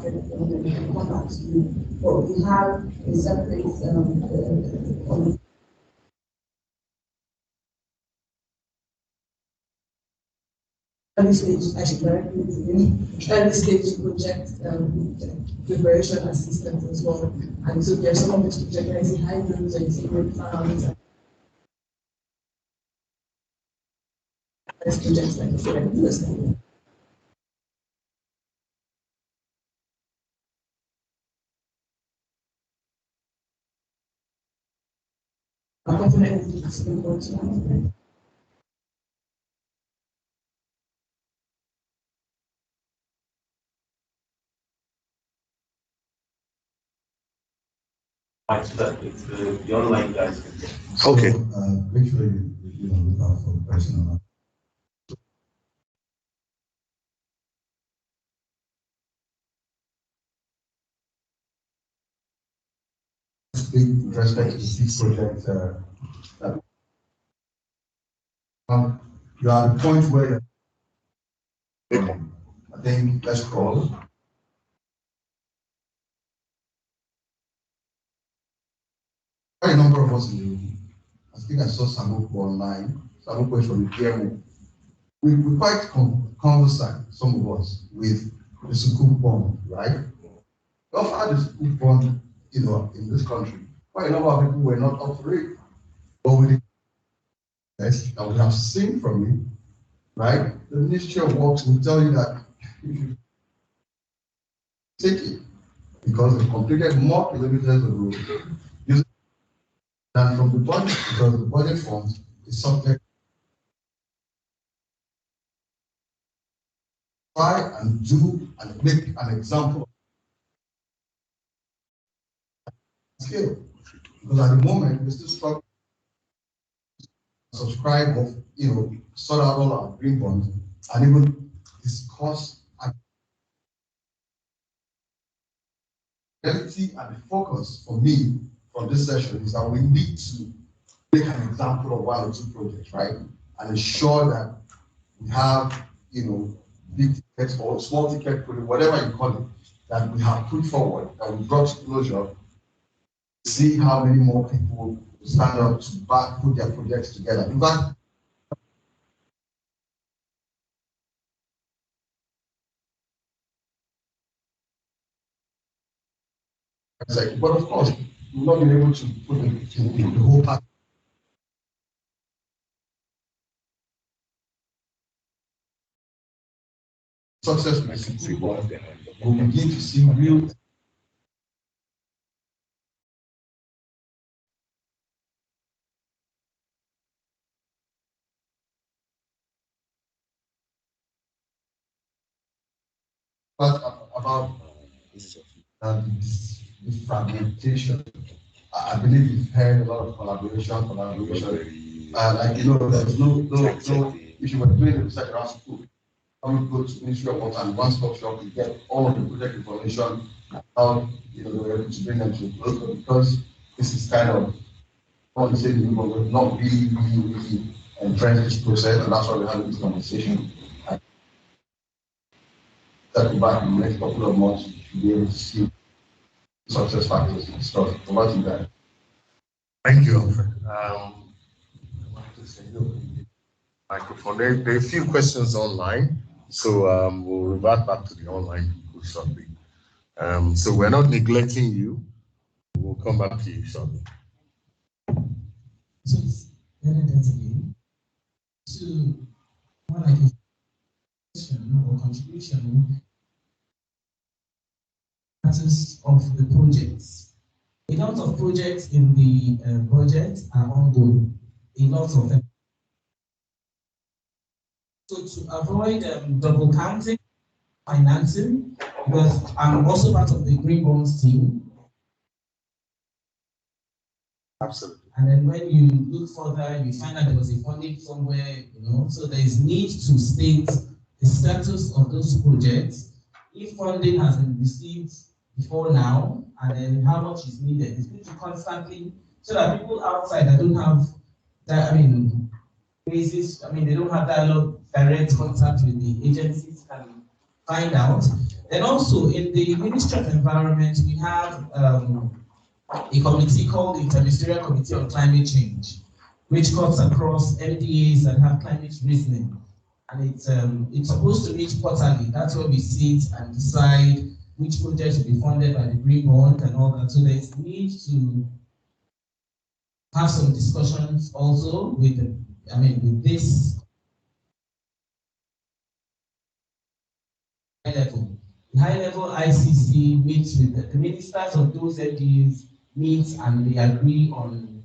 we can come back to you. But we have a separate early stage, actually correctly, early stage project preparation assistance as well. And so there's some of these projects, I see hybrids, I see road farms, and projects like this. I'm confident it's important. The online guys. Okay. Make sure you look out for the person. Speak with respect to this project. You are at the point where I think let's call. Quite a number of us in the room. I think I saw Samuku online. Samuku is from the PMO. We quite conversant, some of us, with the Sukuk bond, right? We also had the Sukuk bond, in this country. Quite a number of people were not up for it. But with the that we have seen from it, right? The Ministry of Works will tell you that if you take it, because they completed more kilometers of road than from the budget, because the budget fund is subject. Try and do and make an example of scale. Because at the moment, we're still struggling to subscribe of, sort out all our green bonds and even discuss and reality and the focus for me from this session is that we need to make an example of one or two projects, right? And ensure that we have, big tickets or small ticket project, whatever you call it, that we have put forward, that we brought to closure, see how many more people stand up to put their projects together. In fact, but of course, we've not been able to put the whole package. Success with the people, we begin to see real. But about the fragmentation, I believe you've heard a lot of collaboration. There's no if you were doing the research around school, come go to Ministry of Water and one-stop shop, you get all of the project information, how they were able to bring them to the because this is kind of, I want to say, we're not really entrenched this process, and that's why we're having this conversation. Circle back in the next couple of months, you should be able to see success factors and stuff. About you guys. Thank you, Alfred. Microphone. There are a few questions online, so we'll revert back to the online people shortly. So we're not neglecting you. We'll come back to you shortly. So again, to what I can question or contribution of the projects. A lot of projects in the budget are ongoing. A lot of them. So to avoid double counting, financing, because I'm also part of the Green Bonds team. Absolutely. And then when you look further, you find out there was a funding somewhere, so there is need to state the status of those projects. If funding has been received before now, and then how much is needed. It's good to constantly, so that people outside that don't have that, they don't have that direct contact with the agencies can find out. And also in the Ministry of Environment, we have a committee called the Interministerial Committee on Climate Change, which cuts across MDAs that have climate reasoning. And it's supposed to meet quarterly. That's where we sit and decide which projects will be funded by the Green Bond and all that. So there's need to have some discussions also with with this high level. The high level ICC meets with the ministers of those MDAs, meets and they agree on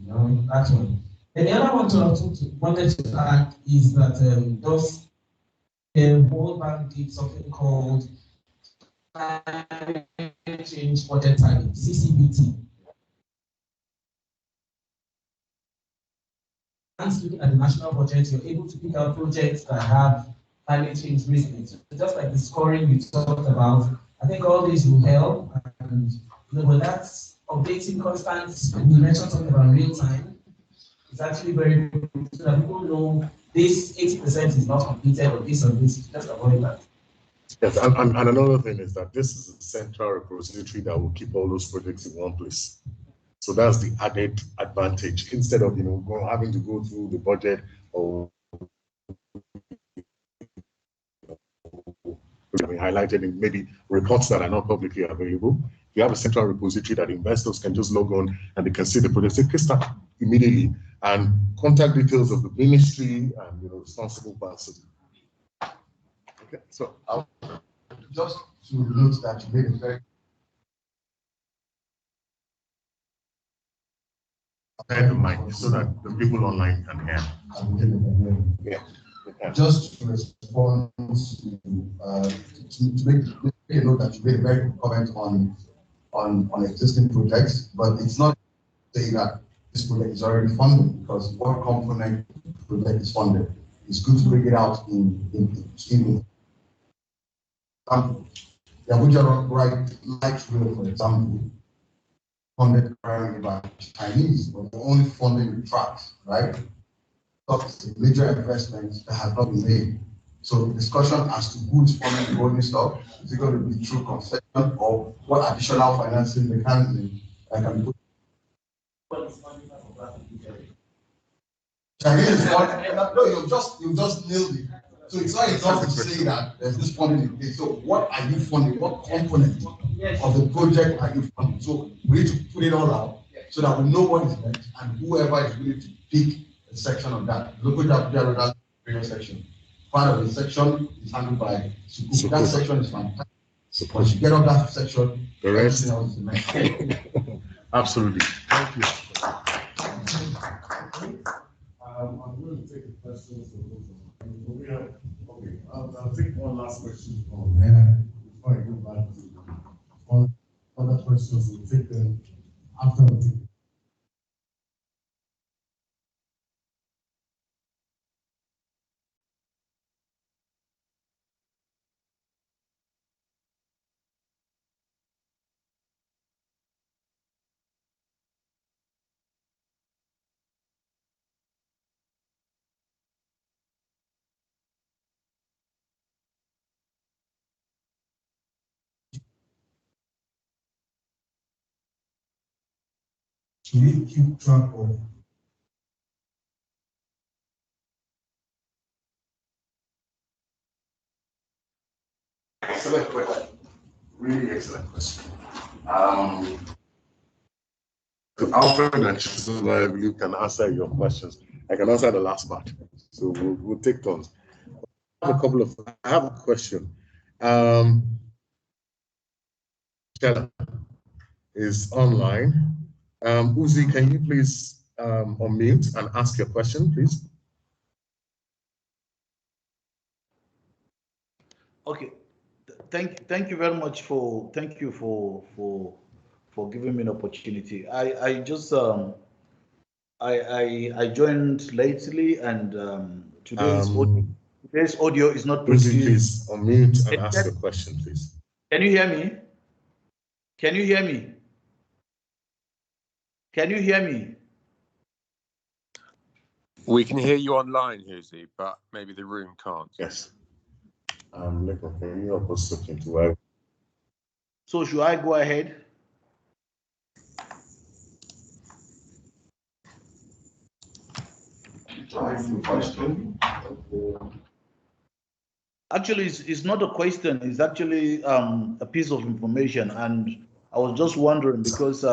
that one. And the other one wanted to add is that the World Bank did something called Climate Change Budget Target, CCBT. Once looking at the national budget, you're able to pick out projects that have climate change reasoning. So just like the scoring we talked about, I think all these will help. And but that's updating constant. We mentioned something about real time. It's actually very good so that people know this 80% is not completed or this, just avoid that. Yes, and another thing is that this is a central repository that will keep all those projects in one place. So that's the added advantage instead of having to go through the budget or highlighted in maybe reports that are not publicly available. You have a central repository that investors can just log on and they can see the project. They can start immediately and contact details of the ministry and responsible person. Okay, so just to note that you made a very the mic so that the people online can hear. Yeah. Just to respond to make a note that you made a very good comment on existing projects, but it's not saying that this project is already funded because what component project is funded. It's good to bring it out in the Abuja light rail, for example, funded primarily by Chinese, but they're only funding the tracks, right? That's a major investment that has not been made. So the discussion as to who is funding the rolling stock, is it going to be through concession or what additional financing mechanism that can be put? Chinese is funding. No, you just nailed it. So it's not enough to say that there's this funding in place. So what are you funding? What component of the project are you funding? So we need to put it all out so that we know what is meant and whoever is willing to pick a section of that. Local Abuja Road section. Part of the section is handled by Sukuk. That section is fantastic. Once you get on that section, the rest everything else is meant. Absolutely. Thank you. I'm going to take a question I'll take one last question from before I go back to other questions. We'll take them after we take. Should we keep track of? Excellent question. Really excellent question. So Alfred and Chisholm, I believe, can answer your questions. I can answer the last part. So we'll take turns. I have a question. Stella is online. Uzi, can you please unmute and ask your question, please? Okay. Thank you very much for giving me an opportunity. I just I joined lately and today's audio is not Uzi, please unmute and ask your question, please. Can you hear me? Can you hear me? Can you hear me? We can hear you online, Huzi, but maybe the room can't. Yes. Nico, can you help us look into why? So should I go ahead? Actually, it's not a question. It's actually a piece of information, and I was just wondering because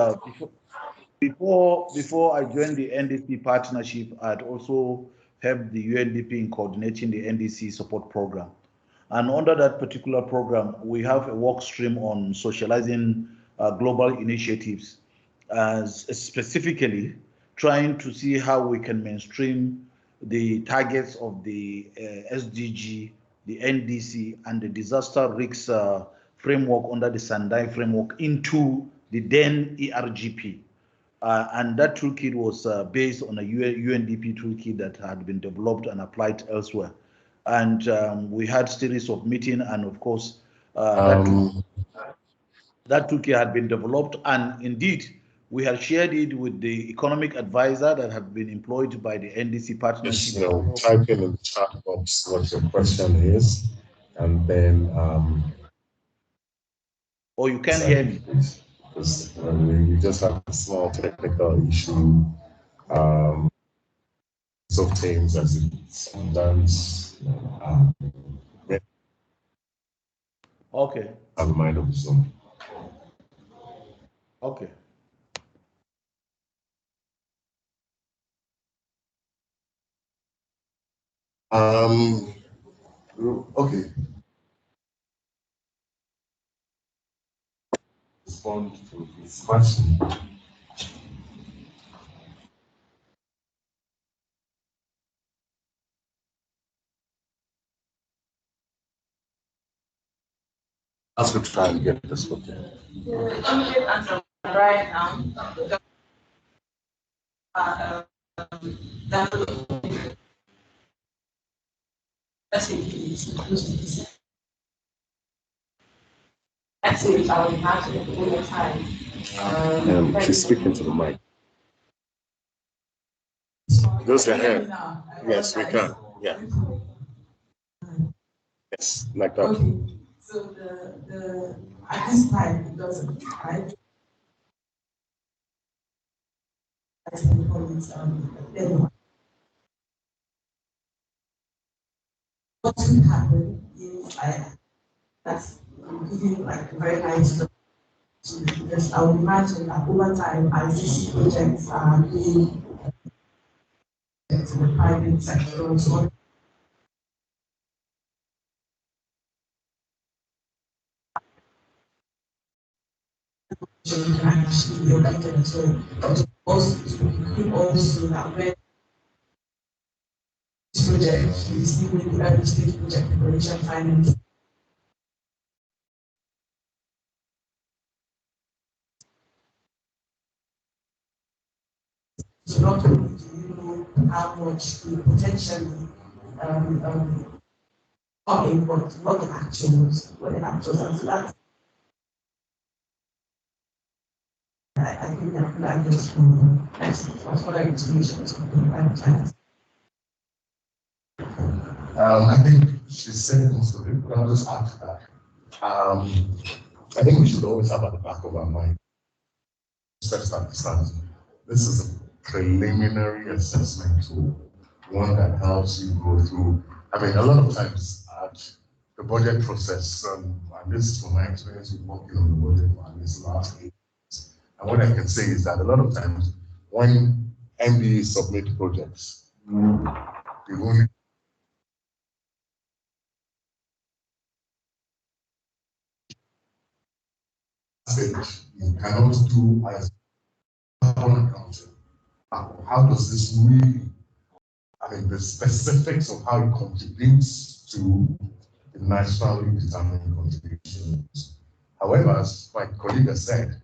before I joined the NDC partnership, I'd also helped the UNDP in coordinating the NDC support program. And under that particular program, we have a work stream on socializing global initiatives, specifically trying to see how we can mainstream the targets of the SDG, the NDC, and the disaster risks framework under the Sendai framework into the then ERGP. And that toolkit was based on a UNDP toolkit that had been developed and applied elsewhere. And we had series of meetings, and of course, that toolkit had been developed, and indeed, we had shared it with the economic advisor that had been employed by the NDC partnership. Just, type in the chat box what your question is, and then. Or you can hear me. Because we just have a small technical issue. So things as it sometimes. Okay. Have a mind of its own. Okay. Okay. Respond to his question. I was going to try and get this one. Right now, actually, I would imagine all the time. She's speaking to the mic. Those are here. Yes, we can. Yeah. Yes, like that. Okay. So at this time it doesn't, right? What could happen if that's giving like a very nice job to, because I would imagine that over time as these projects are being to the private sector, so you can actually be open to also that when this project is still in the early stage project preparation finance. So not only do you know how much you potentially come in, but what the actuals, and so that's I think that just that's what I information is going I think she said most of it, but I'll just add to that. I think we should always have at the back of our mind, first understand, this is a preliminary assessment tool, one that helps you go through. I mean, a lot of times at the budget process, and this is from my experience with working on the budget for this last 8 years. And what I can say is that a lot of times when MDs submit projects, they only stage, you cannot do as one accounting. How does this really, I mean, the specifics of how it contributes to the nationally determined contributions. However, as my colleague has said,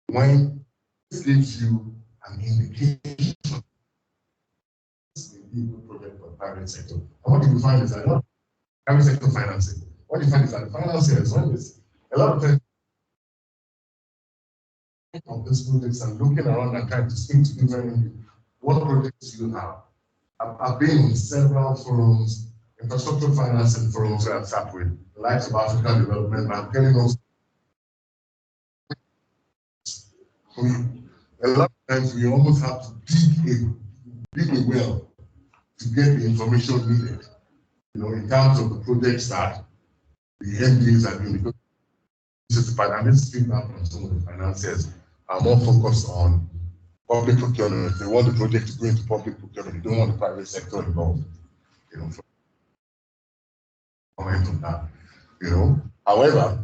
when this gives you an indication, this may be a good project for the private sector. And what you find is that not private sector financing. What you find is that financiers, when there's a lot of times of these projects and looking around and trying to speak to different, what projects do you have? I've been in several forums infrastructure financing forums where I've sat with the likes of African Development Bank, getting those. A lot of times we almost have to dig a well to get the information needed, in terms of the projects that the MDAs are doing. Because this is the financial feedback from some of the financiers are more focused on public procurement. They want the project to go into public procurement. They don't want the private sector involved. Comment on that. However,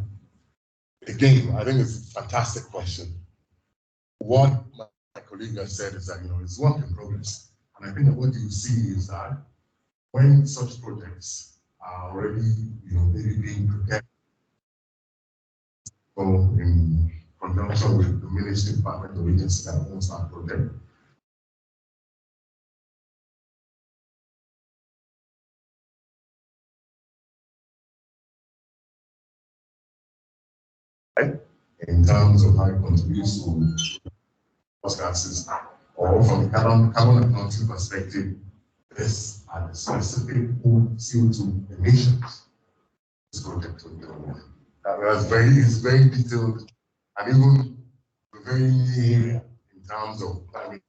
again, I think it's a fantastic question. What my colleague has said is that it's work in progress, and I think that what you see is that when such projects are already maybe being prepared in conjunction with the ministry department or agency that owns that project. In terms of how it contributes to gases, or from a carbon accounting perspective, this are the specific CO2 emissions this project will do. It's very detailed and even a very new area in terms of planning.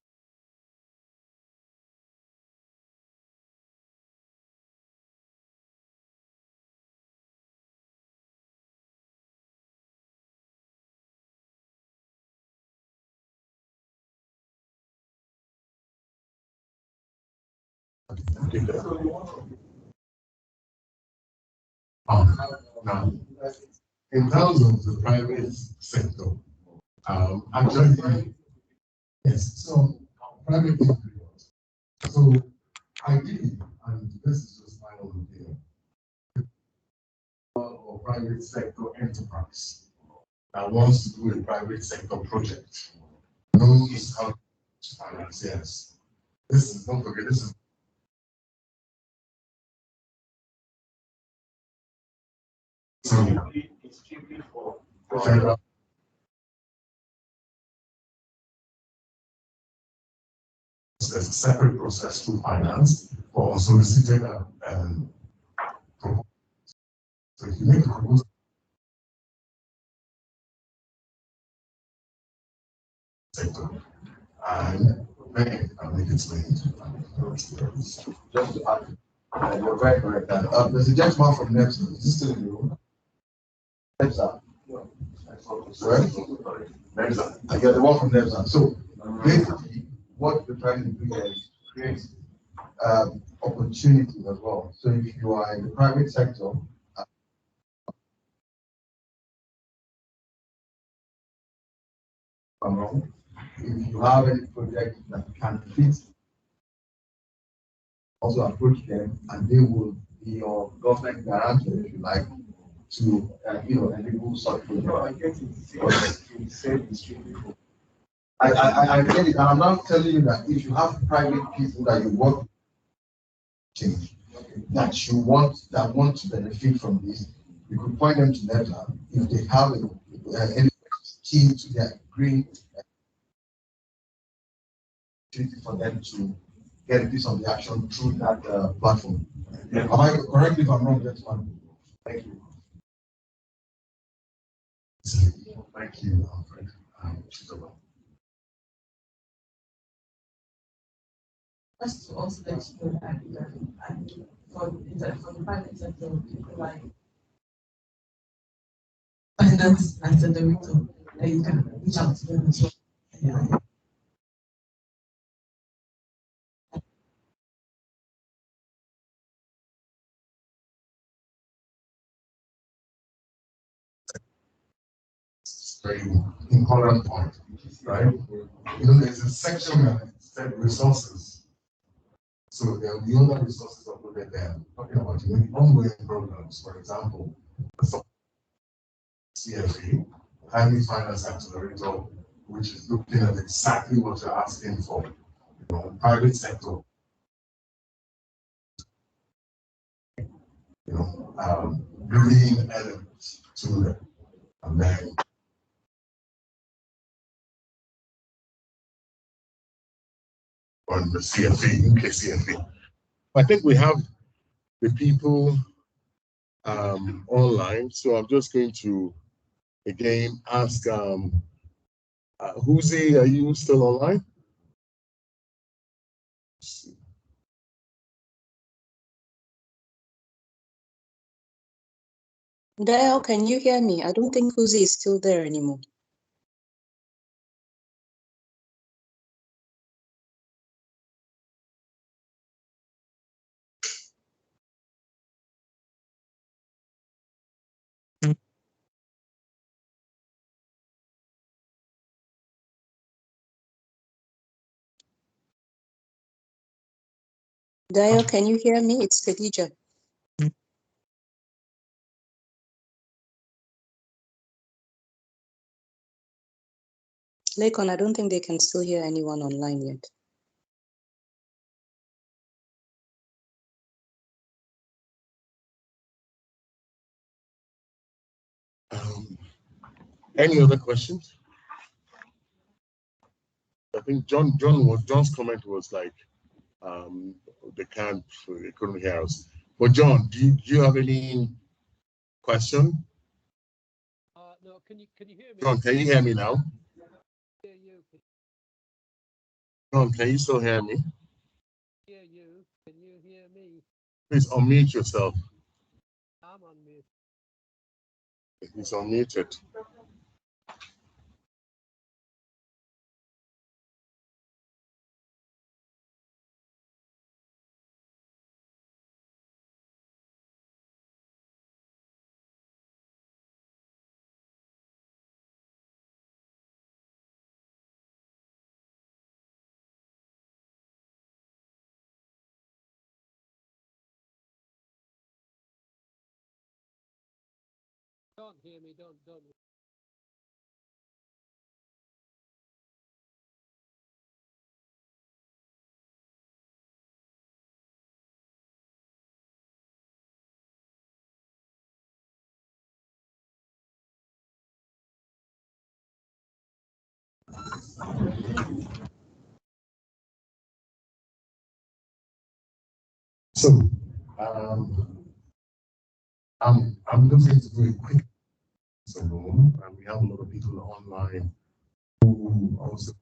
Now, in terms of the private sector, actually, yes, so private individuals. So ideally, and this is just my own opinion, or private sector enterprise that wants to do a private sector project knows how to finance. Yes, this is, don't forget, this is federal. There's a separate process to finance for unsolicited proposals. So if you make a proposal, sector, and then I'll make it Just to add, you're very correct. There's a gentleman from NEPSA. Is this still in the room? NEPSA. NEPSA. I get the one from NEPSA. So basically, what we're trying to do is create opportunities as well. So if you are in the private sector, if you have any project that can fit, also approach them, and they will be your government guarantor, if you like, to enable such projects. I get it, and I'm not telling you that if you have private people that you work with, that want to benefit from this, you could point them to NEPSA if they have any key to their green for them to get a piece of the action through that platform. Yeah. Am I correct if I'm wrong, gentlemen? Thank you. Thank you, Alfred. Just to also let you know that for the private sector, people like finance accelerator, you can reach out to them as well. Yeah. Very important point, right? There's a section that said resources. So there will be other resources uploaded there. Talking about ongoing programs, for example, the CFA, Climate Finance Accelerator, which is looking at exactly what you're asking for, private sector. Building elements to them, and then on the CFA, UK CFA. I think we have the people online. So I'm just going to again ask Huzi, are you still online? Dale, can you hear me? I don't think Huzi is still there anymore. Dale, can you hear me? It's Khadija. Lakon, I don't think they can still hear anyone online yet. Any other questions? I think John's comment was like they couldn't hear us. But John, do you have any question? No, can you hear me? John, can you hear me now? Hear you. John, can you still hear me? Hear you. Can you hear me? Please unmute yourself. I'm on mute. He's unmuted. Don't hear me. Don't. So I'm just going to do a quick room, and we have a lot of people online who also.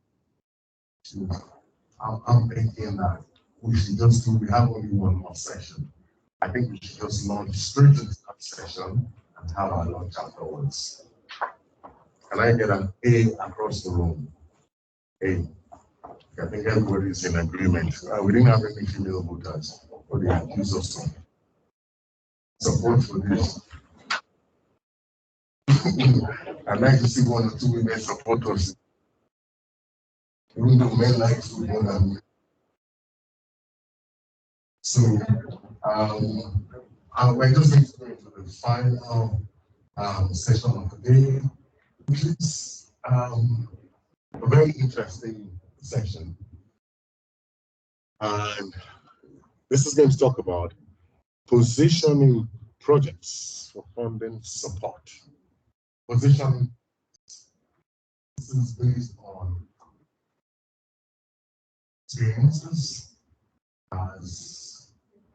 I'm thinking that we should just do. We have only one more session. I think we should just launch straight into that session and have our lunch afterwards. Can I get an A across the room? A. I think everybody is in agreement. We didn't have any female voters, but they accuse us of support for this. I'd like to see 1 or 2 women support us. Even though men like to more than women. So we're just going to go into the final session of the day, which is a very interesting session. And this is going to talk about positioning projects for funding support. Positioning, this is based on experiences as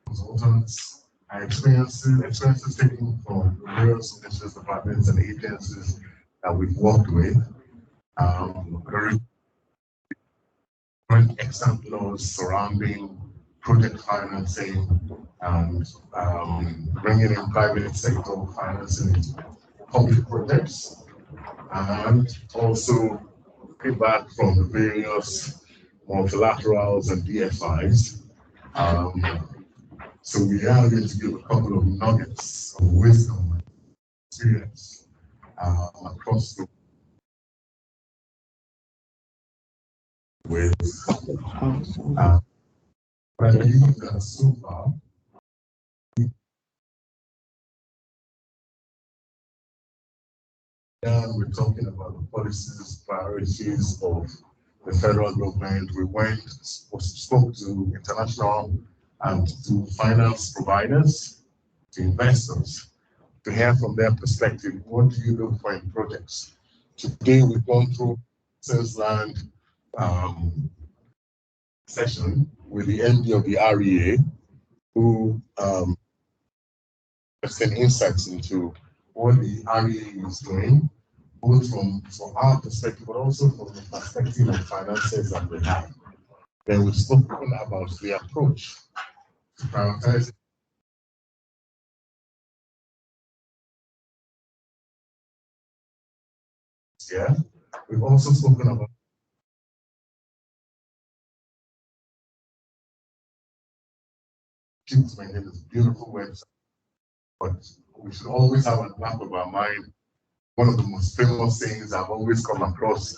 consultants, experiences taken from various ministries, departments, and agencies that we've worked with. Current examples surrounding project financing and bringing in private sector financing public projects, and also feedback from the various multilaterals and DFIs. So we are going to give a couple of nuggets of wisdom and experience across the with but I believe that so far we're talking about the policies, priorities of the federal government. We spoke to international and to finance providers, to investors, to hear from their perspective, what do you look for in projects? Today we've gone through since land session with the MD of the REA, who interesting insights into what the REA is doing, both from our perspective, but also from the perspective of finances that we have. Then we've spoken about the approach to prioritize. Yeah, we've also spoken about to maintain this beautiful website, but we should always have at the back of our mind one of the most famous things I've always come across,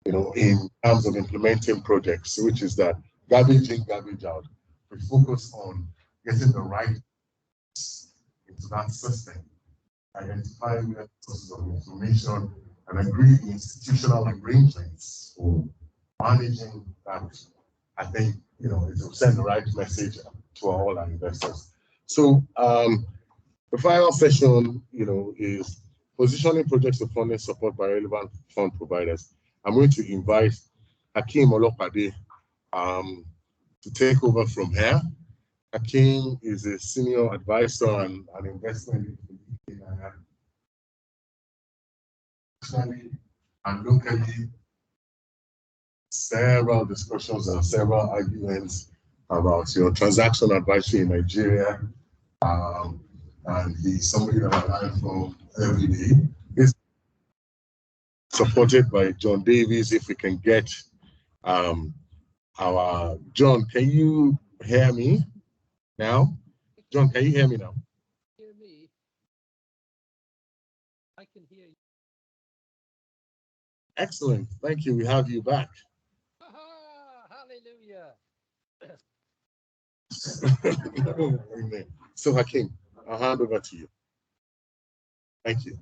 in terms of implementing projects, which is that garbage in, garbage out. We focus on getting the right into that system, identify where sources of information, and agree institutional arrangements for managing that. I think it will send the right message to all our investors. So the final session, is positioning projects of funding support by relevant fund providers. I'm going to invite Hakeem Olopade to take over from here. Hakeem is a senior advisor and an investment and locally. Several discussions and several arguments about your transaction advisory in Nigeria. And he's somebody that I learn from every day. He's supported by John Davis. If we can get our John, can you hear me now? John, can you hear me now? Hear me? I can hear you. Excellent. Thank you. We have you back. Hallelujah. Amen. So Hakeem, I'll hand over to you. Thank you.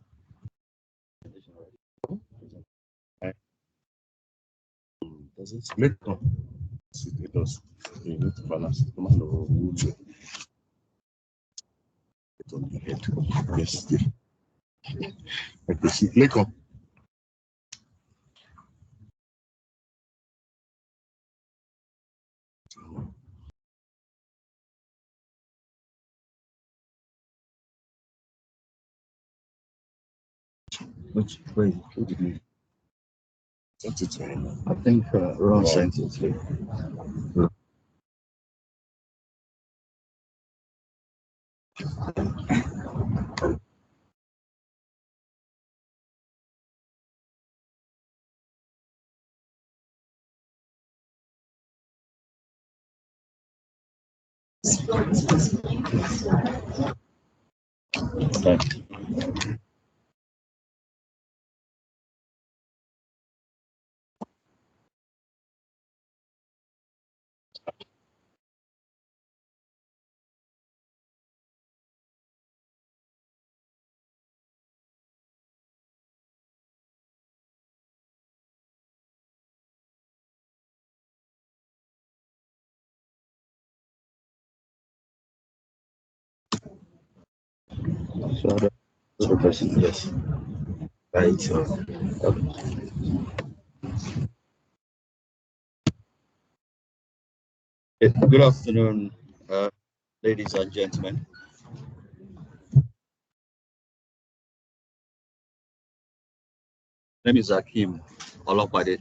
Does it split? No. It does. You need to balance it. Come on, it's on your head. Yes. Okay, see, click on. Which way? Who did you send it to him? I think Ron sent it to him. So the person, yes. Right. Good afternoon, ladies and gentlemen. My name is Hakeem Olopade,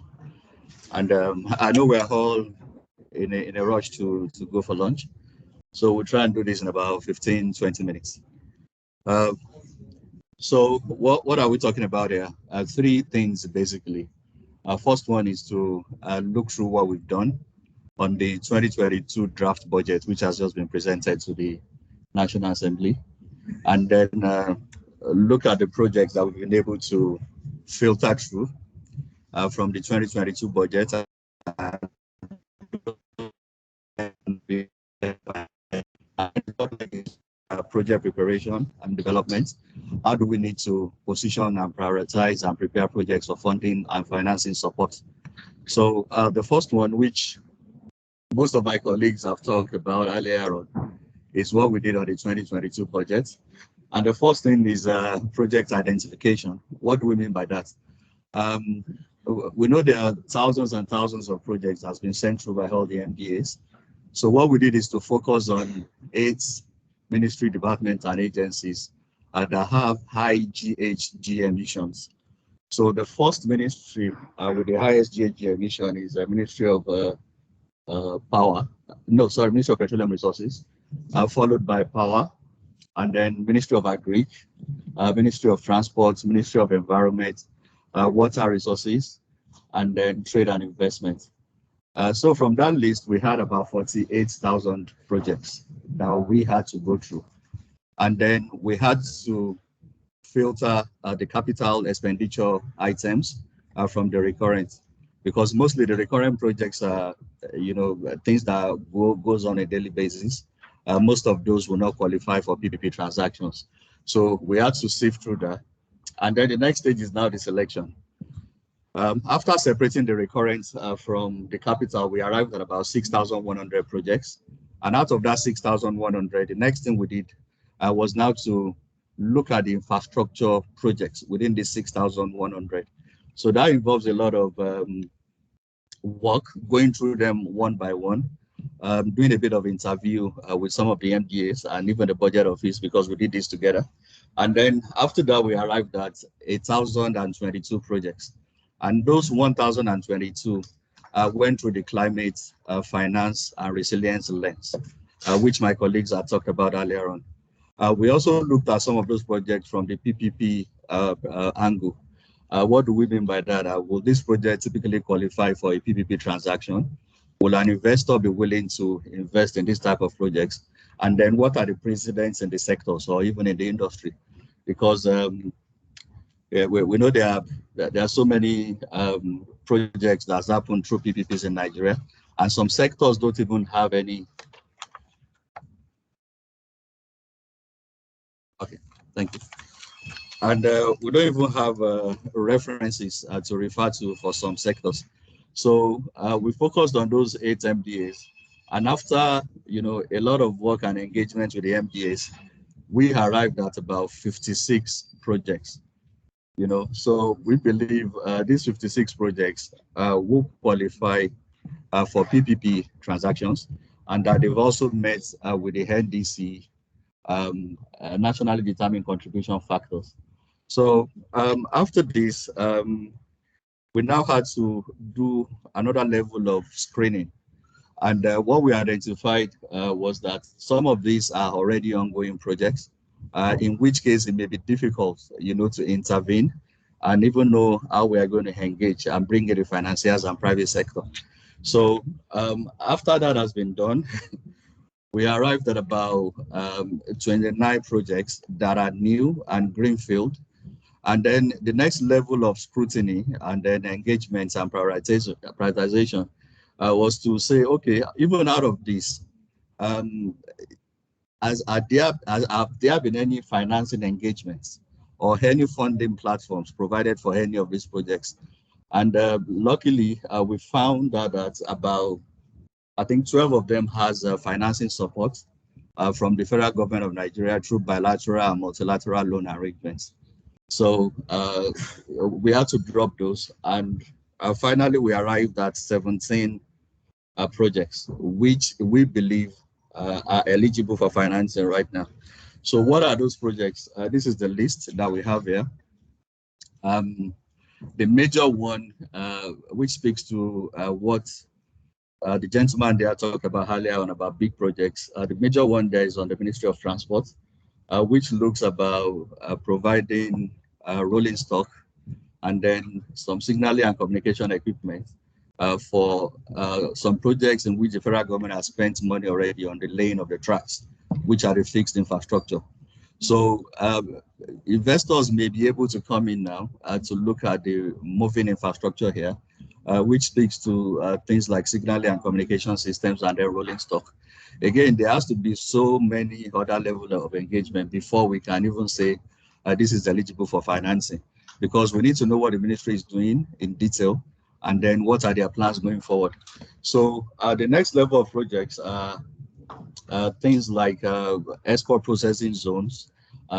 and I know we're all in a rush to go for lunch, so we'll try and do this in about 15-20 minutes. So what are we talking about here? Three things basically. First one is to look through what we've done on the 2022 draft budget, which has just been presented to the National Assembly, and then look at the projects that we've been able to filter through from the 2022 budget project preparation and development. How do we need to position and prioritize and prepare projects for funding and financing support? So the first one, which most of my colleagues have talked about earlier on, is what we did on the 2022 budget. And the first thing is project identification. What do we mean by that? We know there are thousands and thousands of projects that's been sent through by all the MDAs. So what we did is to focus on 8 ministry, departments, and agencies that have high GHG emissions. So the first ministry with the highest GHG emission is the Ministry of Ministry of Petroleum Resources, followed by Power, and then Ministry of Agri, Ministry of Transport, Ministry of Environment, Water Resources, and then Trade and Investment. So from that list, we had about 48,000 projects that we had to go through. And then we had to filter the capital expenditure items from the recurrent, because mostly the recurrent projects are, things that goes on a daily basis. Most of those will not qualify for PPP transactions. So we had to sift through that. And then the next stage is now the selection. After separating the recurrent from the capital, we arrived at about 6,100 projects. And out of that 6,100, the next thing we did was now to look at the infrastructure projects within the 6,100. So that involves a lot of work, going through them one by one, doing a bit of interview with some of the MDAs and even the budget office, because we did this together. And then after that, we arrived at 1,022 projects. And those 1,022 went through the climate, finance, and resilience lens, which my colleagues had talked about earlier on. We also looked at some of those projects from the PPP angle. What do we mean by that? Will this project typically qualify for a PPP transaction? Will an investor be willing to invest in this type of projects? And then what are the precedents in the sectors or even in the industry? Because we know there are so many projects that's happened through PPPs in Nigeria, and some sectors don't even have any. Okay, thank you. And we don't even have references to refer to for some sectors. So we focused on those 8 MDAs, and after a lot of work and engagement with the MDAs, we arrived at about 56 projects. So we believe these 56 projects will qualify for PPP transactions, and that they've also met with the NDC nationally determined contribution factors. So after this, we now had to do another level of screening. And what we identified was that some of these are already ongoing projects, in which case it may be difficult, to intervene and even know how we are going to engage and bring in the financiers and private sector. So after that has been done, we arrived at about 29 projects that are new and greenfield. And then the next level of scrutiny and then engagements and prioritization was to say, okay, even out of this, have there been any financing engagements or any funding platforms provided for any of these projects? And luckily, we found that about, I think 12 of them has financing support from the federal government of Nigeria through bilateral and multilateral loan arrangements. So we had to drop those, and finally we arrived at 17 projects, which we believe are eligible for financing right now. So what are those projects? This is the list that we have here. The major one, which speaks to what the gentleman there talked about earlier on about big projects. The major one there is on the Ministry of Transport, which looks about providing rolling stock and then some signaling and communication equipment for some projects in which the federal government has spent money already on the laying of the tracks, which are the fixed infrastructure. So investors may be able to come in now to look at the moving infrastructure here, which speaks to things like signaling and communication systems and their rolling stock. Again, there has to be so many other levels of engagement before we can even say this is eligible for financing, because we need to know what the ministry is doing in detail and then what are their plans going forward. So the next level of projects are things like export processing zones,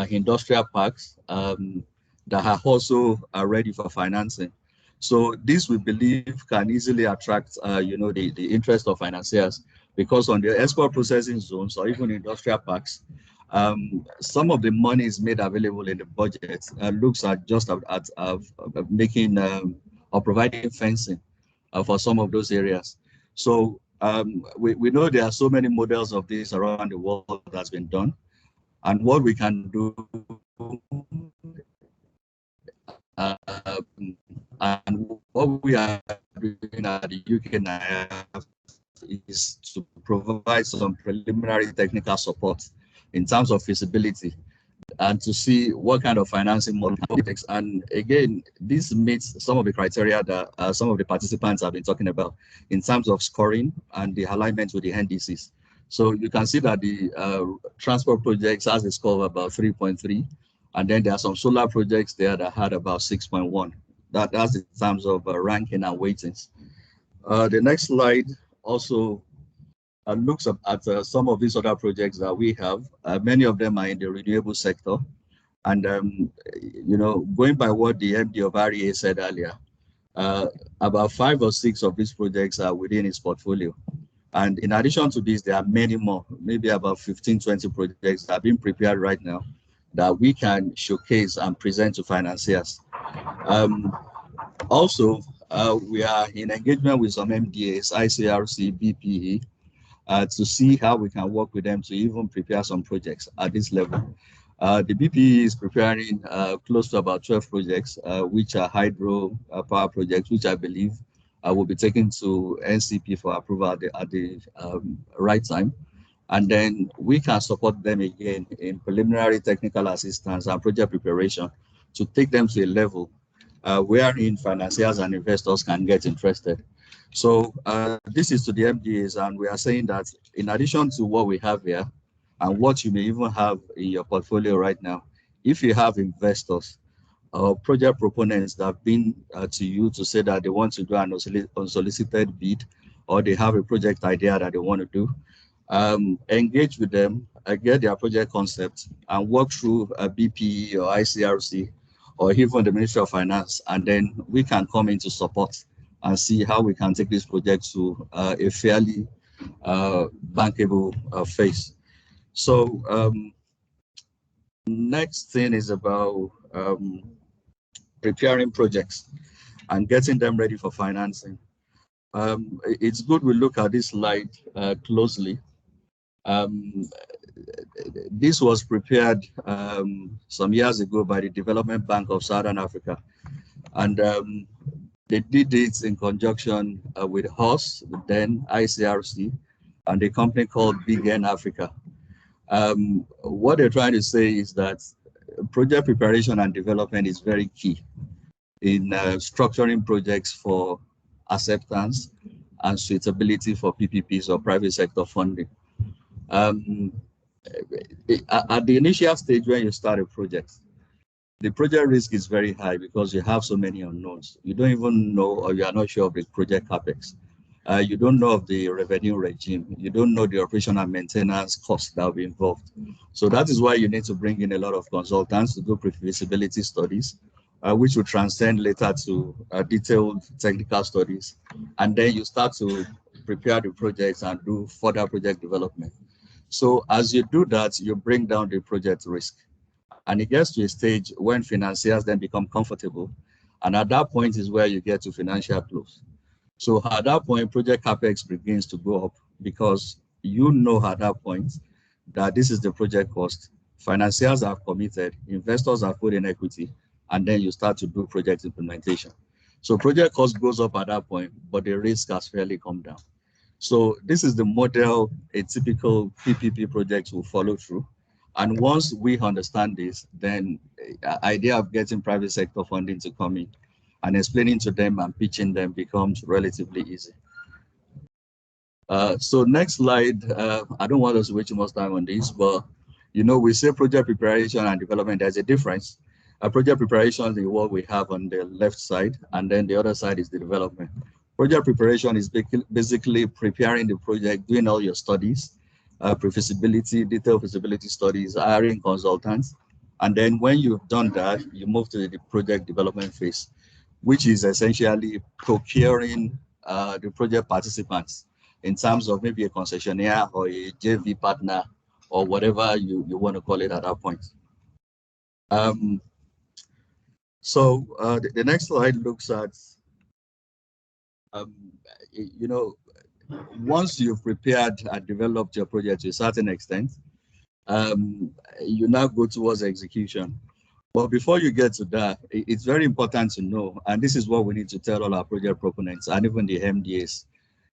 industrial parks that are also ready for financing. So this we believe can easily attract the interest of financiers, because on the export processing zones or even industrial parks, Some of the money is made available in the budget looks at just at making or providing fencing for some of those areas. So we know there are so many models of this around the world that's been done. And what we can do and what we are doing at the UK is to provide some preliminary technical support in terms of feasibility and to see what kind of financing model takes. And again, this meets some of the criteria that some of the participants have been talking about in terms of scoring and the alignment with the NDCs. So you can see that the transport projects has a score of about 3.3, and then there are some solar projects there that had about 6.1. That's in terms of ranking and weightings. The next slide also looks at some of these other projects that we have. Many of them are in the renewable sector. And, you know, going by what the MD of REA said earlier, about 5 or 6 of these projects are within his portfolio. And in addition to this, there are many more, maybe about 15, 20 projects that are being prepared right now that we can showcase and present to financiers. Also, we are in engagement with some MDAs, ICRC, BPE, to see how we can work with them to even prepare some projects at this level. The BPE is preparing close to about 12 projects, which are hydro power projects, which I believe will be taken to NCP for approval at the right time. And then we can support them again in preliminary technical assistance and project preparation to take them to a level wherein financiers and investors can get interested. So this is to the MDAs, and we are saying that in addition to what we have here and what you may even have in your portfolio right now, if you have investors or project proponents that have been to you to say that they want to do an unsolicited bid, or they have a project idea that they want to do, engage with them, get their project concept, and work through a BPE or ICRC or even the Ministry of Finance, and then we can come into support and see how we can take this project to a fairly bankable phase. So next thing is about preparing projects and getting them ready for financing. It's good we look at this slide closely. This was prepared some years ago by the Development Bank of Southern Africa, and they did it in conjunction with HOS, then ICRC, and a company called Big N Africa. What they're trying to say is that project preparation and development is very key in structuring projects for acceptance and suitability for PPPs or private sector funding. At the initial stage when you start a project, the project risk is very high because you have so many unknowns. You don't even know, or you are not sure of the project capex. You don't know of the revenue regime. You don't know the operation and maintenance costs that will be involved. So that is why you need to bring in a lot of consultants to do pre-feasibility studies, which will transcend later to detailed technical studies. And then you start to prepare the projects and do further project development. So as you do that, you bring down the project risk. And it gets to a stage when financiers then become comfortable. And at that point is where you get to financial close. So at that point, project capex begins to go up because you know at that point that this is the project cost. Financiers have committed, investors have put in equity, and then you start to do project implementation. So project cost goes up at that point, but the risk has fairly come down. So this is the model a typical PPP project will follow through. And once we understand this, then the idea of getting private sector funding to come in and explaining to them and pitching them becomes relatively easy. So next slide, I don't want us to waste too much time on this, but you know, we say project preparation and development, there's a difference. Project preparation is what we have on the left side, and then the other side is the development. Project preparation is basically preparing the project, doing all your studies, pre-feasibility, detailed feasibility studies, hiring consultants. And then when you've done that, you move to the project development phase, which is essentially procuring the project participants in terms of maybe a concessionaire or a JV partner or whatever you want to call it at that point. Um, the next slide looks at, um, you know, once you've prepared and developed your project to a certain extent, you now go towards execution. But before you get to that, it's very important to know, and this is what we need to tell all our project proponents and even the MDAs.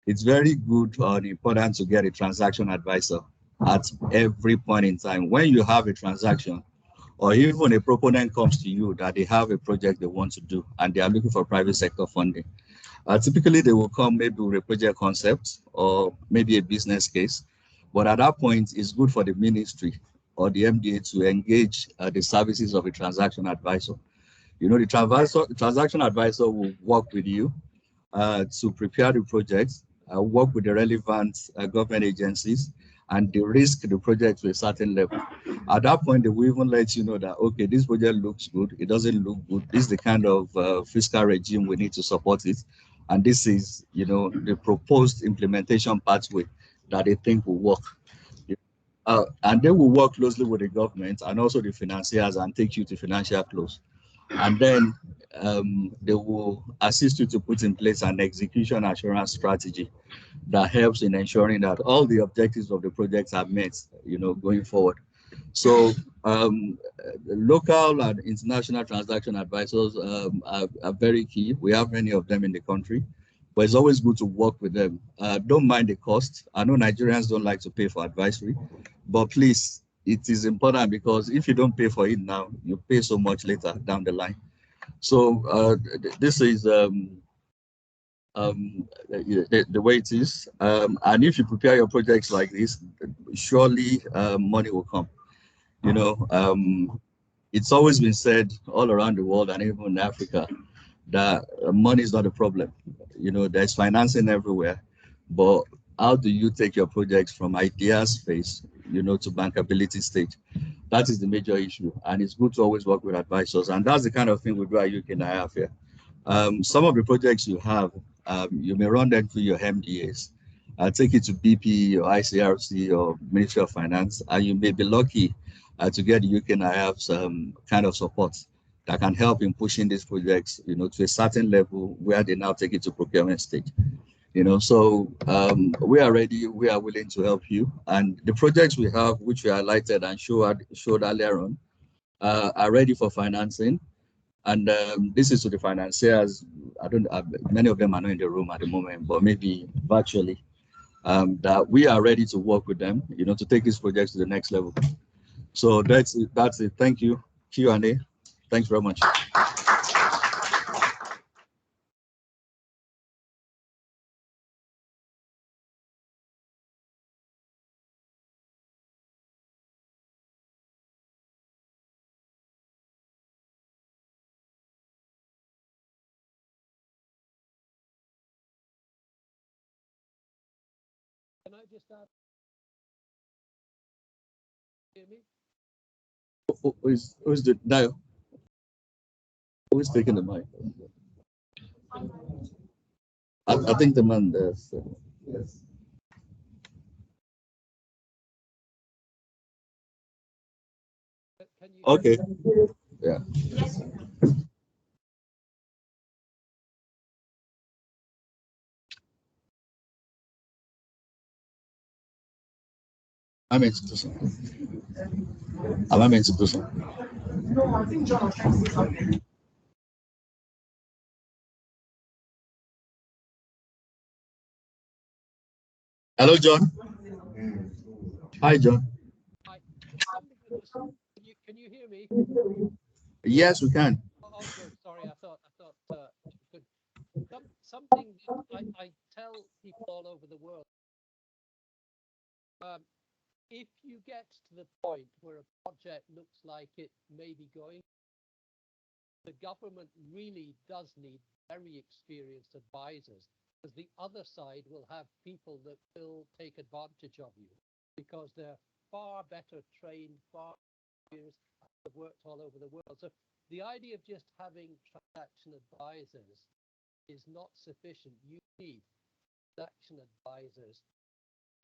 It's very good and important to get a transaction advisor at every point in time. When you have a transaction, or even a proponent comes to you that they have a project they want to do and they are looking for private sector funding, typically they will come maybe with a project concept or maybe a business case. But at that point, it's good for the ministry or the MDA to engage the services of a transaction advisor. You know, the transaction advisor will work with you to prepare the project, work with the relevant government agencies, and they risk the project to a certain level. At that point, they will even let you know that, okay, this project looks good, it doesn't look good, this is the kind of fiscal regime we need to support it, and this is, you know, the proposed implementation pathway that they think will work. And they will work closely with the government and also the financiers and take you to financial close. And then they will assist you to put in place an execution assurance strategy that helps in ensuring that all the objectives of the projects are met, you know, going forward. So local and international transaction advisors are very key. We have many of them in the country, but it's always good to work with them. Don't mind the cost. I know Nigerians don't like to pay for advisory, but please, it is important, because if you don't pay for it now, you pay so much later down the line. So this is the way it is. And if you prepare your projects like this, surely money will come. You know, it's always been said all around the world and even in Africa that money is not a problem. You know, there's financing everywhere, but how do you take your projects from ideas phase, you know, to bankability stage? That is the major issue, and it's good to always work with advisors, and that's the kind of thing we do at UKNIF here. Some of the projects you have, you may run them through your MDAs, take it to BP or ICRC or Ministry of Finance, and you may be lucky to get the UKNIF some kind of support that can help in pushing these projects, you know, to a certain level where they now take it to procurement stage. You know, so we are ready, we are willing to help you. And the projects we have, which we highlighted and showed earlier on, are ready for financing. And this is to the financiers. I don't. Many of them are not in the room at the moment, but maybe virtually. That we are ready to work with them, you know, to take these projects to the next level. So that's it. That's it. Thank you. Q&A. Thanks very much. Can I just add? Hear me? Who's the no? Who's taking the mic? I think the man there. So, yes. Can you? Okay. Yeah. I'm meant to do something. Am I meant to do something? No, I think John was trying to say something. Hello, John. Hi, John. I, something that was. Can you hear me? Yes, we can. Oh, good. Sorry, I thought good. Something that I tell people all over the world. If you get to the point where a project looks like it may be going, the government really does need very experienced advisors, because the other side will have people that will take advantage of you because they're far better trained, far experienced, have worked all over the world. So the idea of just having transaction advisors is not sufficient. You need transaction advisors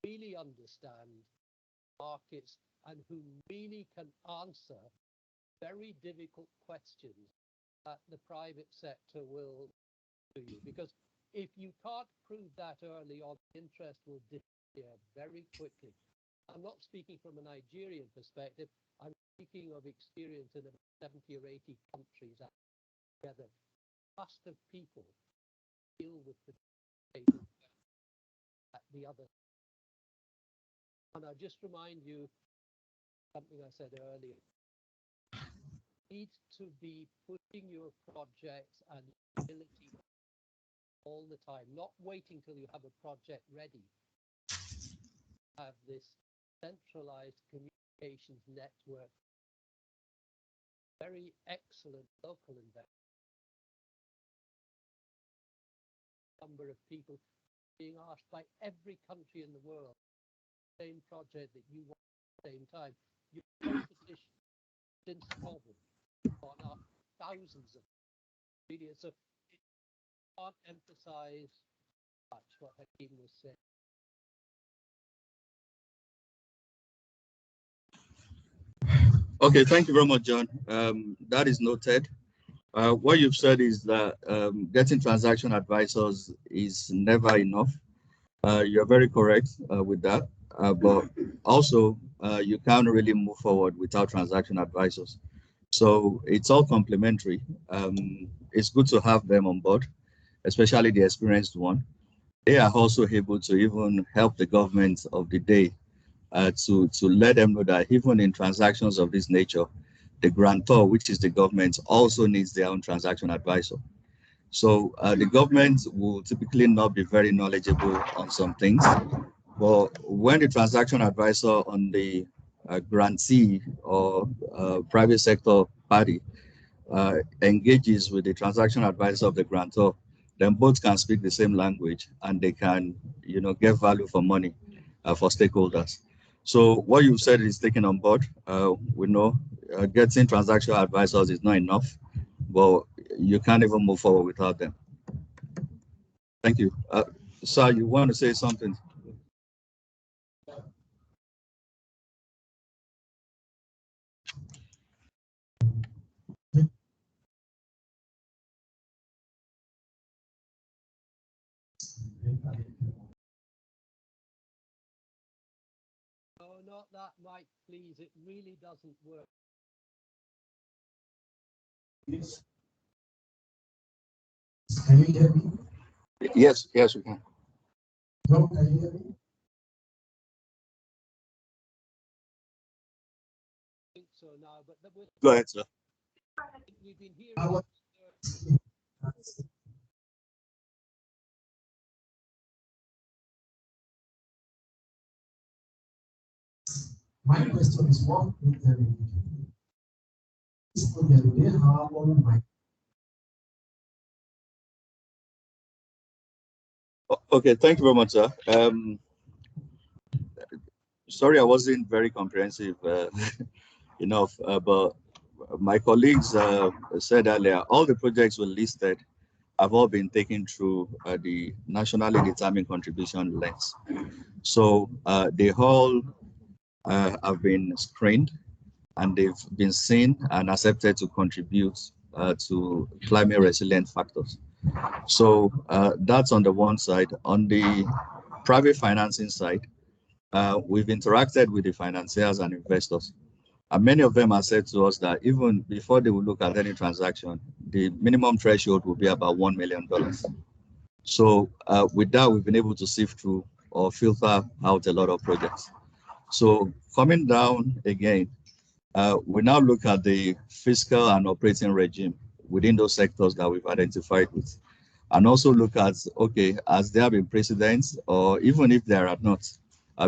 really understand markets and who really can answer very difficult questions that the private sector will do you. Because if you can't prove that early on, interest will disappear very quickly. I'm not speaking from a Nigerian perspective. I'm speaking of experience in 70 or 80 countries where the trust of people deal with the data at the other. And I'll just remind you something I said earlier. You need to be putting your projects and ability all the time, not waiting till you have a project ready. Have this centralized communications network, very excellent local investment. Number of people being asked by every country in the world, same project that you want at the same time. Your competition since COVID gone up thousands of millions. So it can't emphasize much what Hakeem was saying. Okay, thank you very much, John. That is noted. What you've said is that getting transaction advisors is never enough. You're very correct with that. But also, you can't really move forward without transaction advisors. So it's all complementary. It's good to have them on board, especially the experienced one. They are also able to even help the government of the day to let them know that even in transactions of this nature, the grantor, which is the government, also needs their own transaction advisor. So the government will typically not be very knowledgeable on some things, but when the transaction advisor on the grantee or private sector party engages with the transaction advisor of the grantor, then both can speak the same language and they can, get value for money for stakeholders. So what you said is taken on board. We know getting transaction advisors is not enough, but you can't even move forward without them. Thank you. Sir, you want to say something? No, not that, Mike, please. It really doesn't work. Yes. Can you hear me? Yes, we can. No, can you hear me? I think so now, but Go ahead, sir. We've been hearing. My question is what this project, do they have all my Okay, thank you very much, sir. Sorry, I wasn't very comprehensive enough, but my colleagues said earlier, all the projects were listed have all been taken through the nationally determined contribution lens. So they all have been screened and they've been seen and accepted to contribute to climate resilient factors. So that's on the one side. On the private financing side, we've interacted with the financiers and investors. And many of them have said to us that even before they will look at any transaction, the minimum threshold will be about $1 million. So with that, we've been able to sift through or filter out a lot of projects. So coming down again, we now look at the fiscal and operating regime within those sectors that we've identified with, and also look at, okay, has there been precedents, or even if there are not,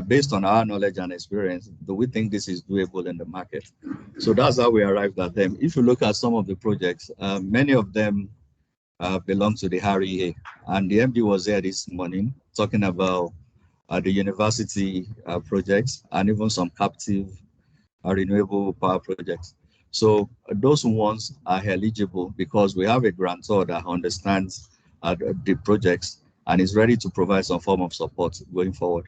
based on our knowledge and experience, do we think this is doable in the market? So that's how we arrived at them. If you look at some of the projects, many of them belong to the REA, and the MD was there this morning talking about the university projects and even some captive renewable power projects. So those ones are eligible because we have a grantor that understands the projects and is ready to provide some form of support going forward.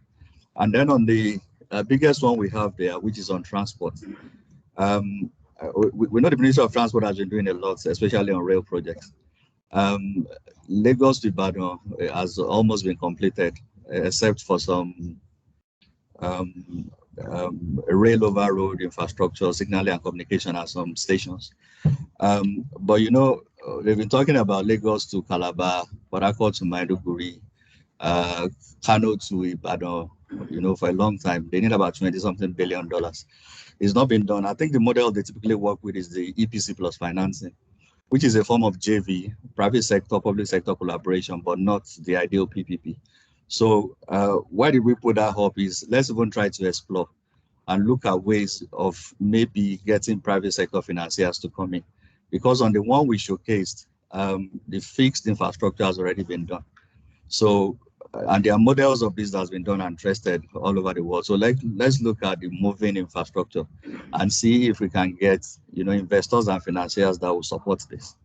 And then on the biggest one we have there, which is on transport. We know the Ministry of Transport has been doing a lot, especially on rail projects. Lagos to Ibadan has almost been completed, except for some rail over road infrastructure, signaling and communication at some stations. But you know, they've been talking about Lagos to Calabar, Port Harcourt to Maiduguri, Kano to Ibadan, you know, for a long time. They need about $20-something billion. It's not been done. I think the model they typically work with is the EPC plus financing, which is a form of JV, private sector, public sector collaboration, but not the ideal PPP. So why did we put that up is let's even try to explore and look at ways of maybe getting private sector financiers to come in. Because on the one we showcased, the fixed infrastructure has already been done. So, and there are models of this that has been done and tested all over the world. So let's look at the moving infrastructure and see if we can get, you know, investors and financiers that will support this.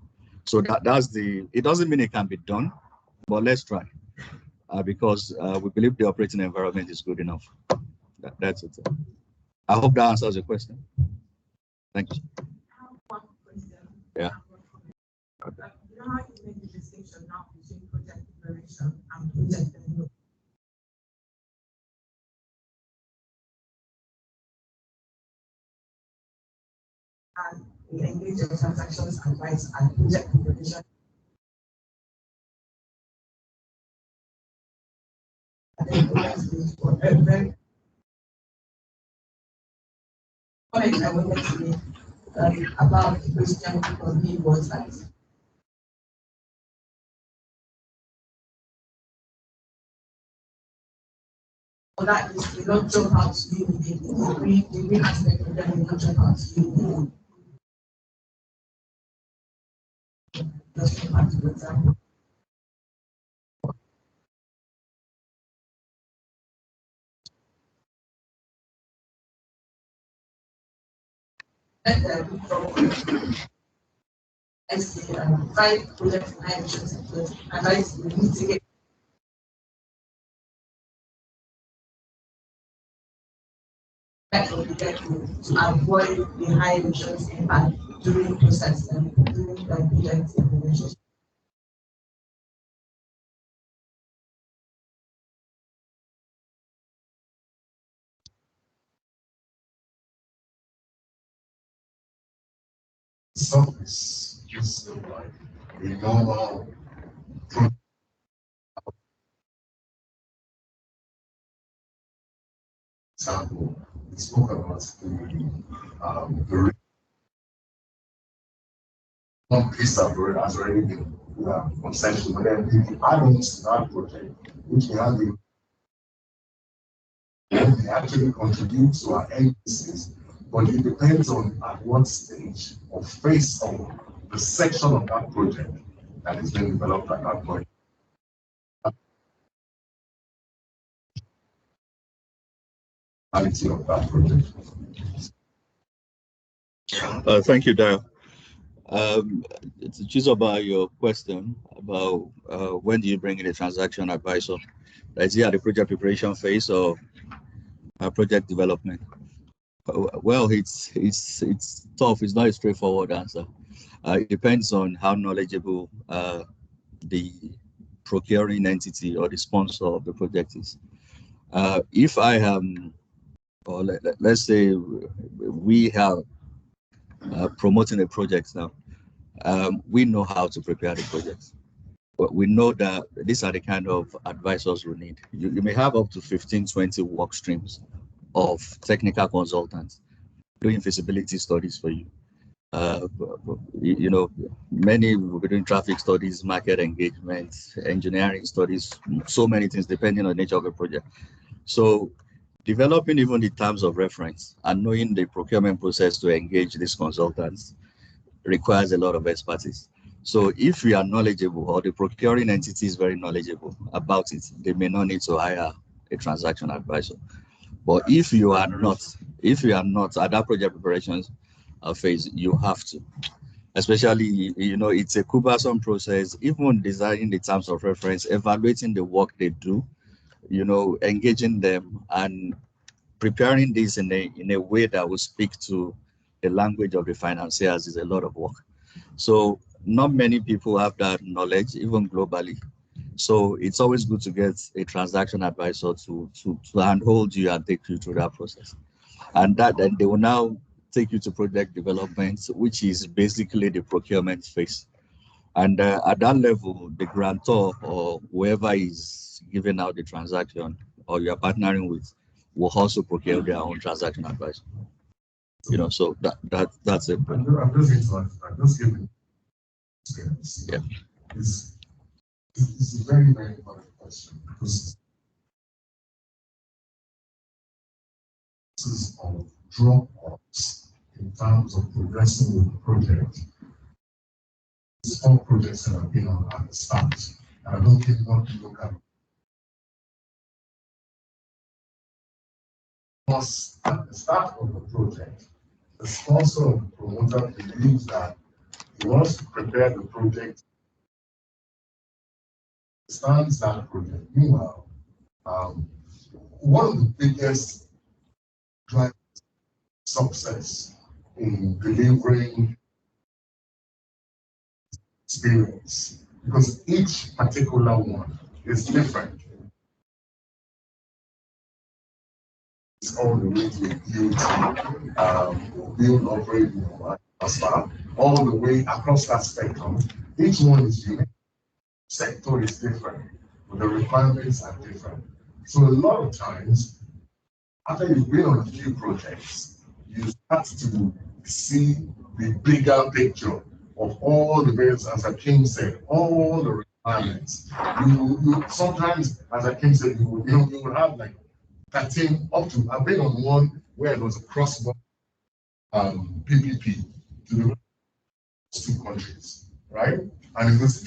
So that's the, it doesn't mean it can be done, but let's try because we believe the operating environment is good enough. That's it. I hope that answers your question. Thank you. Yeah. Okay. You know how you make the distinction now between project preparation and project development? And we engage in transactions advice and project preparation. And then the next is for every point I wanted to make about the question of the was that for that is we don't jump out to you with the degree aspect of them, we don't jump out to you. Let's come back to the example. I see 5 projects in hydrogen sectors, and I see mitigate to avoid the high emissions impact during process and during the project implementation. Surface just like a normal example. We spoke about the one piece that has already been consensual, but then if you add on to that project, which we have been, they actually contribute to our NPCs, but it depends on at what stage or phase of the section of that project that is being developed at that point. Of that project. Thank you, Daryl. To choose about your question about when do you bring in a transaction advisor? Is it at the project preparation phase or project development? Well, it's tough. It's not a straightforward answer. It depends on how knowledgeable the procuring entity or the sponsor of the project is. If I am, or let's say we have promoting a project now, we know how to prepare the project. But we know that these are the kind of advisors we need. You may have up to 15, 20 work streams of technical consultants doing feasibility studies for you. You know, many will be doing traffic studies, market engagement, engineering studies, so many things depending on the nature of the project. So developing even the terms of reference and knowing the procurement process to engage these consultants requires a lot of expertise. So if we are knowledgeable or the procuring entity is very knowledgeable about it, they may not need to hire a transaction advisor. But if you are not at that project preparations phase, you have to. Especially, you know, it's a cumbersome process, even designing the terms of reference, evaluating the work they do, you know, engaging them and preparing this in a way that will speak to the language of the financiers is a lot of work. So not many people have that knowledge, even globally. So it's always good to get a transaction advisor to handhold you and take you through that process. And that then they will now take you to project development, which is basically the procurement phase. And at that level, the grantor or whoever is giving out the transaction or you're partnering with will also procure their own transaction advisor. So that's it. I'm just interested. I'm just giving experience. Yeah. It's a very, very important question because this is of drop-offs in terms of progressing with the project. All projects that have been on at the start, and I don't think want to look at. Plus, at the start of the project, the sponsor or the promoter believes that he wants to prepare the project, stands that project. Meanwhile, one of the biggest drivers of success in delivering experience, because each particular one is different. It's all the way to build, operate, all the way across that spectrum. Each one is unique. Sector is different. The requirements are different. So a lot of times, after you've been on a few projects, you start to see the bigger picture of all the various, as Akim said, all the requirements. You sometimes, as Akim said, you will have like 13 up to. I've been on one where it was a cross-border PPP to the two countries, right? And it was,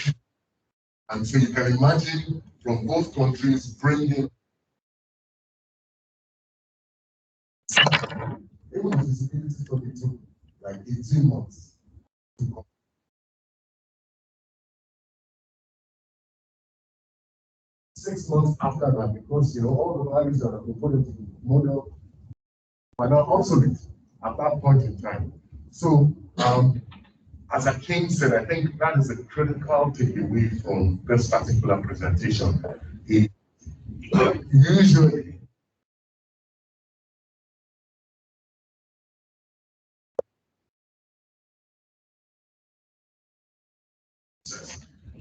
and so you can imagine from both countries bringing. Even the feasibility study took like 18 months to complete. 6 months after that, because all the values that have been put into the model were not obsolete at that point in time. So, as Akin said, I think that is a critical takeaway from this particular presentation. Usually,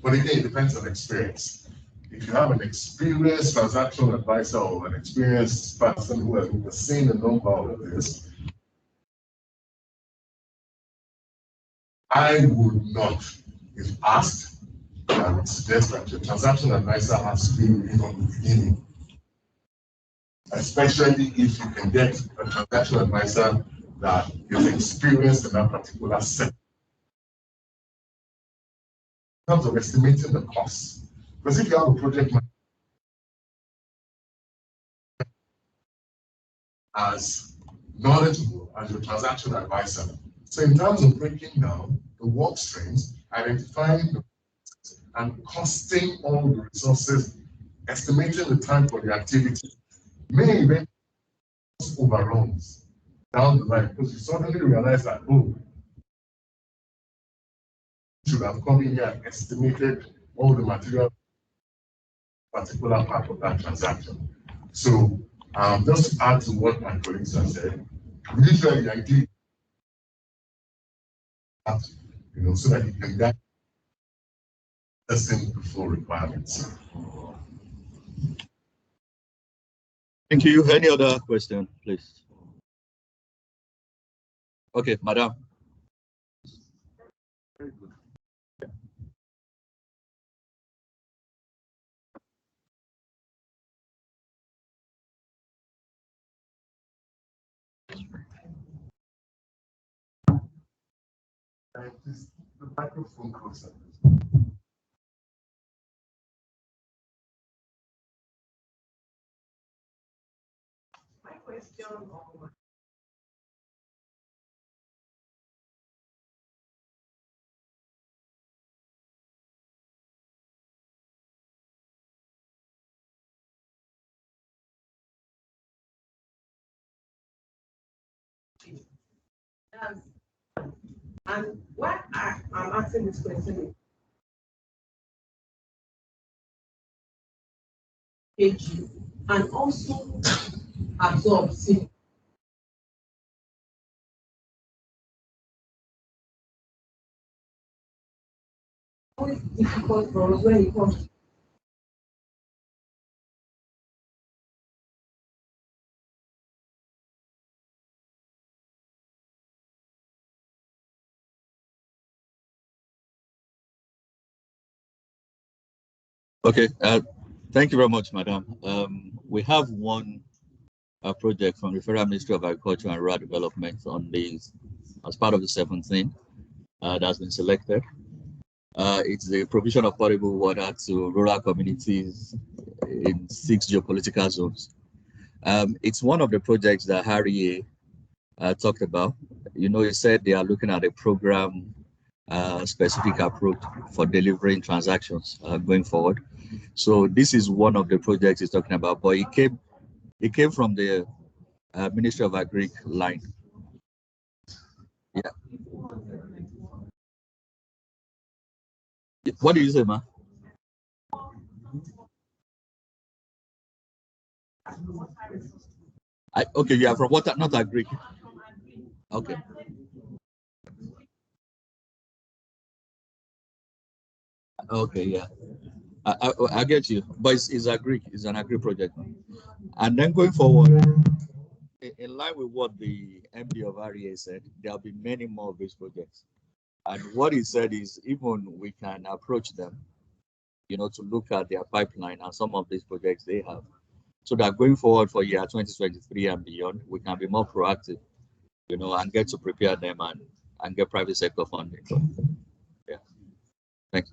but again, it depends on experience. If you have an experienced transaction advisor or an experienced person who has seen a number of this, I would not, if asked, I would suggest that your transaction advisor has to be with you from the beginning. Especially if you can get a transaction advisor that is experienced in that particular sector. In terms of estimating the costs. Because if you have a project manager as knowledgeable as your transaction advisor. So in terms of breaking down the work streams, identifying and costing all the resources, estimating the time for the activity, may even cause overruns down the line because you suddenly realize that, oh, you should have come in here and estimated all the material particular part of that transaction. So just to add to what my colleagues have said, usually I do that, so that you can get testing the full requirements. Thank you. Any other question, please? Okay, madam. Very good. Please, the microphone closer. My question And why I'm asking this question is and also absorb see. Always difficult for us when it comes to Okay, thank you very much, Madam. We have one project from the Federal Ministry of Agriculture and Rural Development on this as part of the 17 that's been selected. It's the provision of potable water to rural communities in 6 geopolitical zones. It's one of the projects that Harry talked about. You know, he said they are looking at a program specific approach for delivering transactions going forward. So this is one of the projects he's talking about, but it came from the Ministry of Agri line. Yeah. What do you say, ma? Okay, yeah, from what? Not Agri. Okay. Okay, yeah. I get you, but it's Agri. It's an Agri project. And then going forward, in line with what the MD of REA said, there'll be many more of these projects. And what he said is even we can approach them, you know, to look at their pipeline and some of these projects they have, so that going forward for year 2023 and beyond, we can be more proactive, you know, and get to prepare them and get private sector funding. So, yeah, thanks.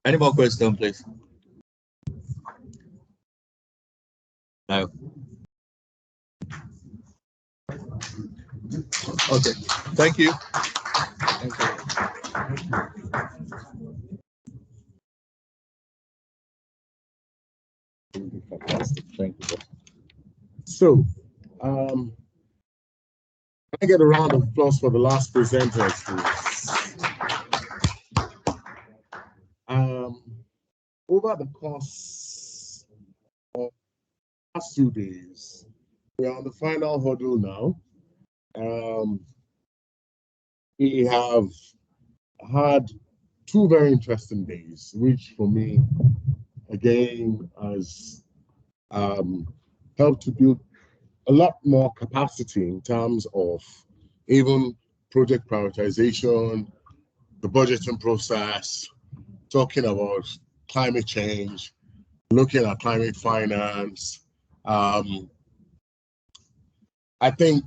Any more questions, please? No. Okay, thank you. Thank you. Fantastic. Thank you. So, I get a round of applause for the last presenters, please. Over the course of the last 2 days, we are on the final hurdle now. We have had 2 very interesting days, which for me, again, has helped to build a lot more capacity in terms of even project prioritization, the budgeting process, talking about climate change, looking at climate finance. I think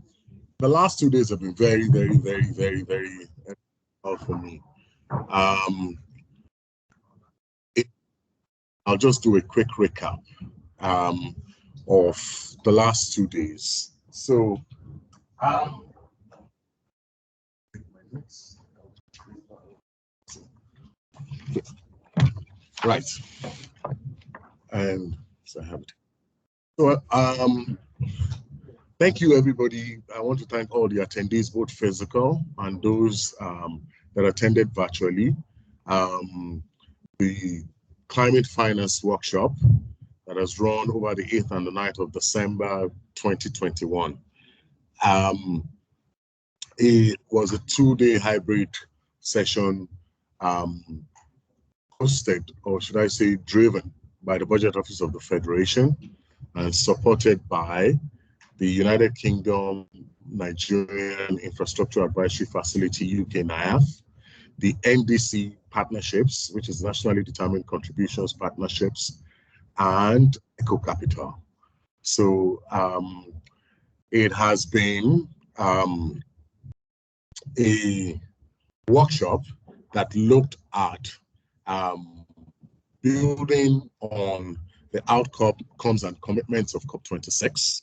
the last 2 days have been very, very, very, very, very helpful for me. I'll just do a quick recap of the last 2 days. So, right, and so I have it. So, thank you, everybody. I want to thank all the attendees, both physical and those that attended virtually. The Climate Finance Workshop that has run over the 8th and the 9th of December 2021. It was a 2-day hybrid session hosted, or should I say driven, by the Budget Office of the Federation and supported by the United Kingdom Nigerian Infrastructure Advisory Facility, UK NIAF, the NDC Partnerships, which is Nationally Determined Contributions Partnerships, and Eco Capital. So it has been a workshop that looked at building on the outcomes and commitments of COP26,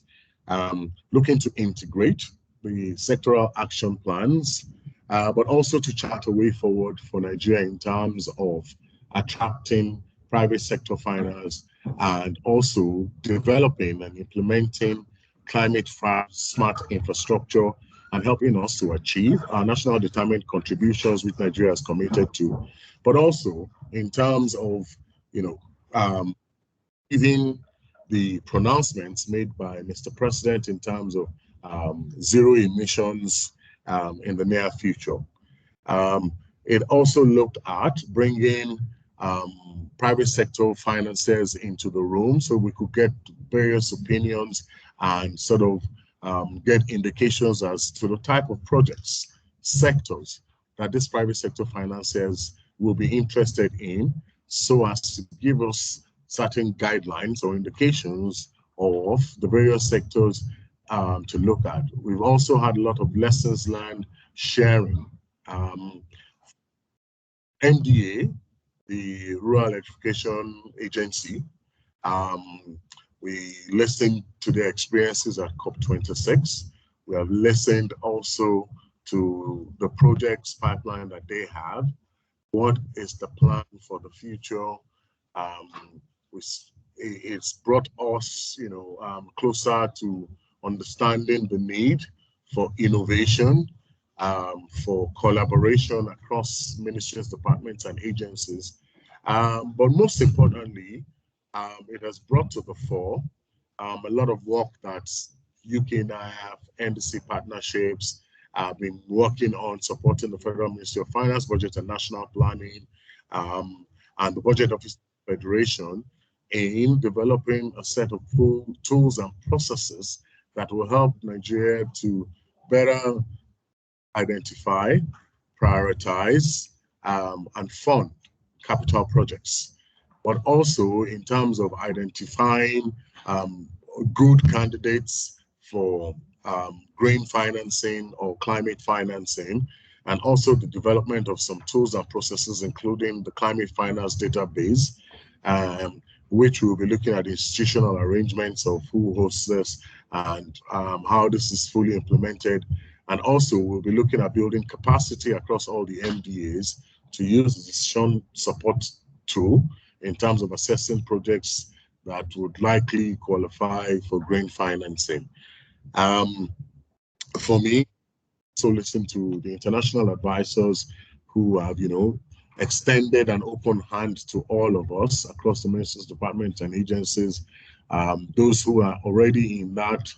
looking to integrate the sectoral action plans, but also to chart a way forward for Nigeria in terms of attracting private sector finance and also developing and implementing climate smart infrastructure, and helping us to achieve our national determined contributions which Nigeria is committed to, but also in terms of, even the pronouncements made by Mr. President in terms of zero emissions in the near future. It also looked at bringing private sector financiers into the room so we could get various opinions and sort of get indications as to the type of projects, sectors that these private sector financiers will be interested in, so as to give us certain guidelines or indications of the various sectors to look at. We've also had a lot of lessons learned sharing. MDA, the Rural Electrification Agency, we listened to their experiences at COP26. We have listened also to the projects pipeline that they have. What is the plan for the future? It's brought us, closer to understanding the need for innovation, for collaboration across ministries, departments, and agencies. But most importantly, it has brought to the fore a lot of work that UK and IF, NDC partnerships have been working on, supporting the Federal Ministry of Finance, Budget and National Planning, and the Budget Office Federation in developing a set of tools and processes that will help Nigeria to better identify, prioritize, and fund capital projects, but also in terms of identifying good candidates for green financing or climate financing, and also the development of some tools and processes, including the climate finance database, which we'll be looking at institutional arrangements of who hosts this and how this is fully implemented. And also we'll be looking at building capacity across all the MDAs to use the decision support tool in terms of assessing projects that would likely qualify for green financing. For me, so listen to the international advisors who have, extended an open hand to all of us across the ministries, departments, and agencies, those who are already in that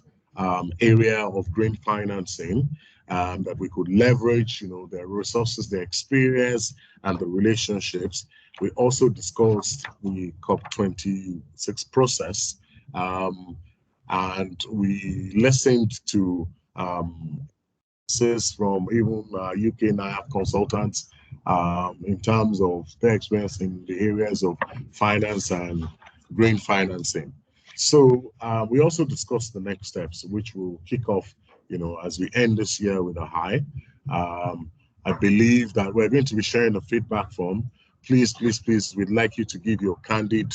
area of green financing, that we could leverage, their resources, their experience, and the relationships. We also discussed the COP26 process, and we listened to from even UK and IF consultants in terms of their experience in the areas of finance and green financing. So we also discussed the next steps, which will kick off, as we end this year with a high. I believe that we're going to be sharing the feedback form. Please, we'd like you to give your candid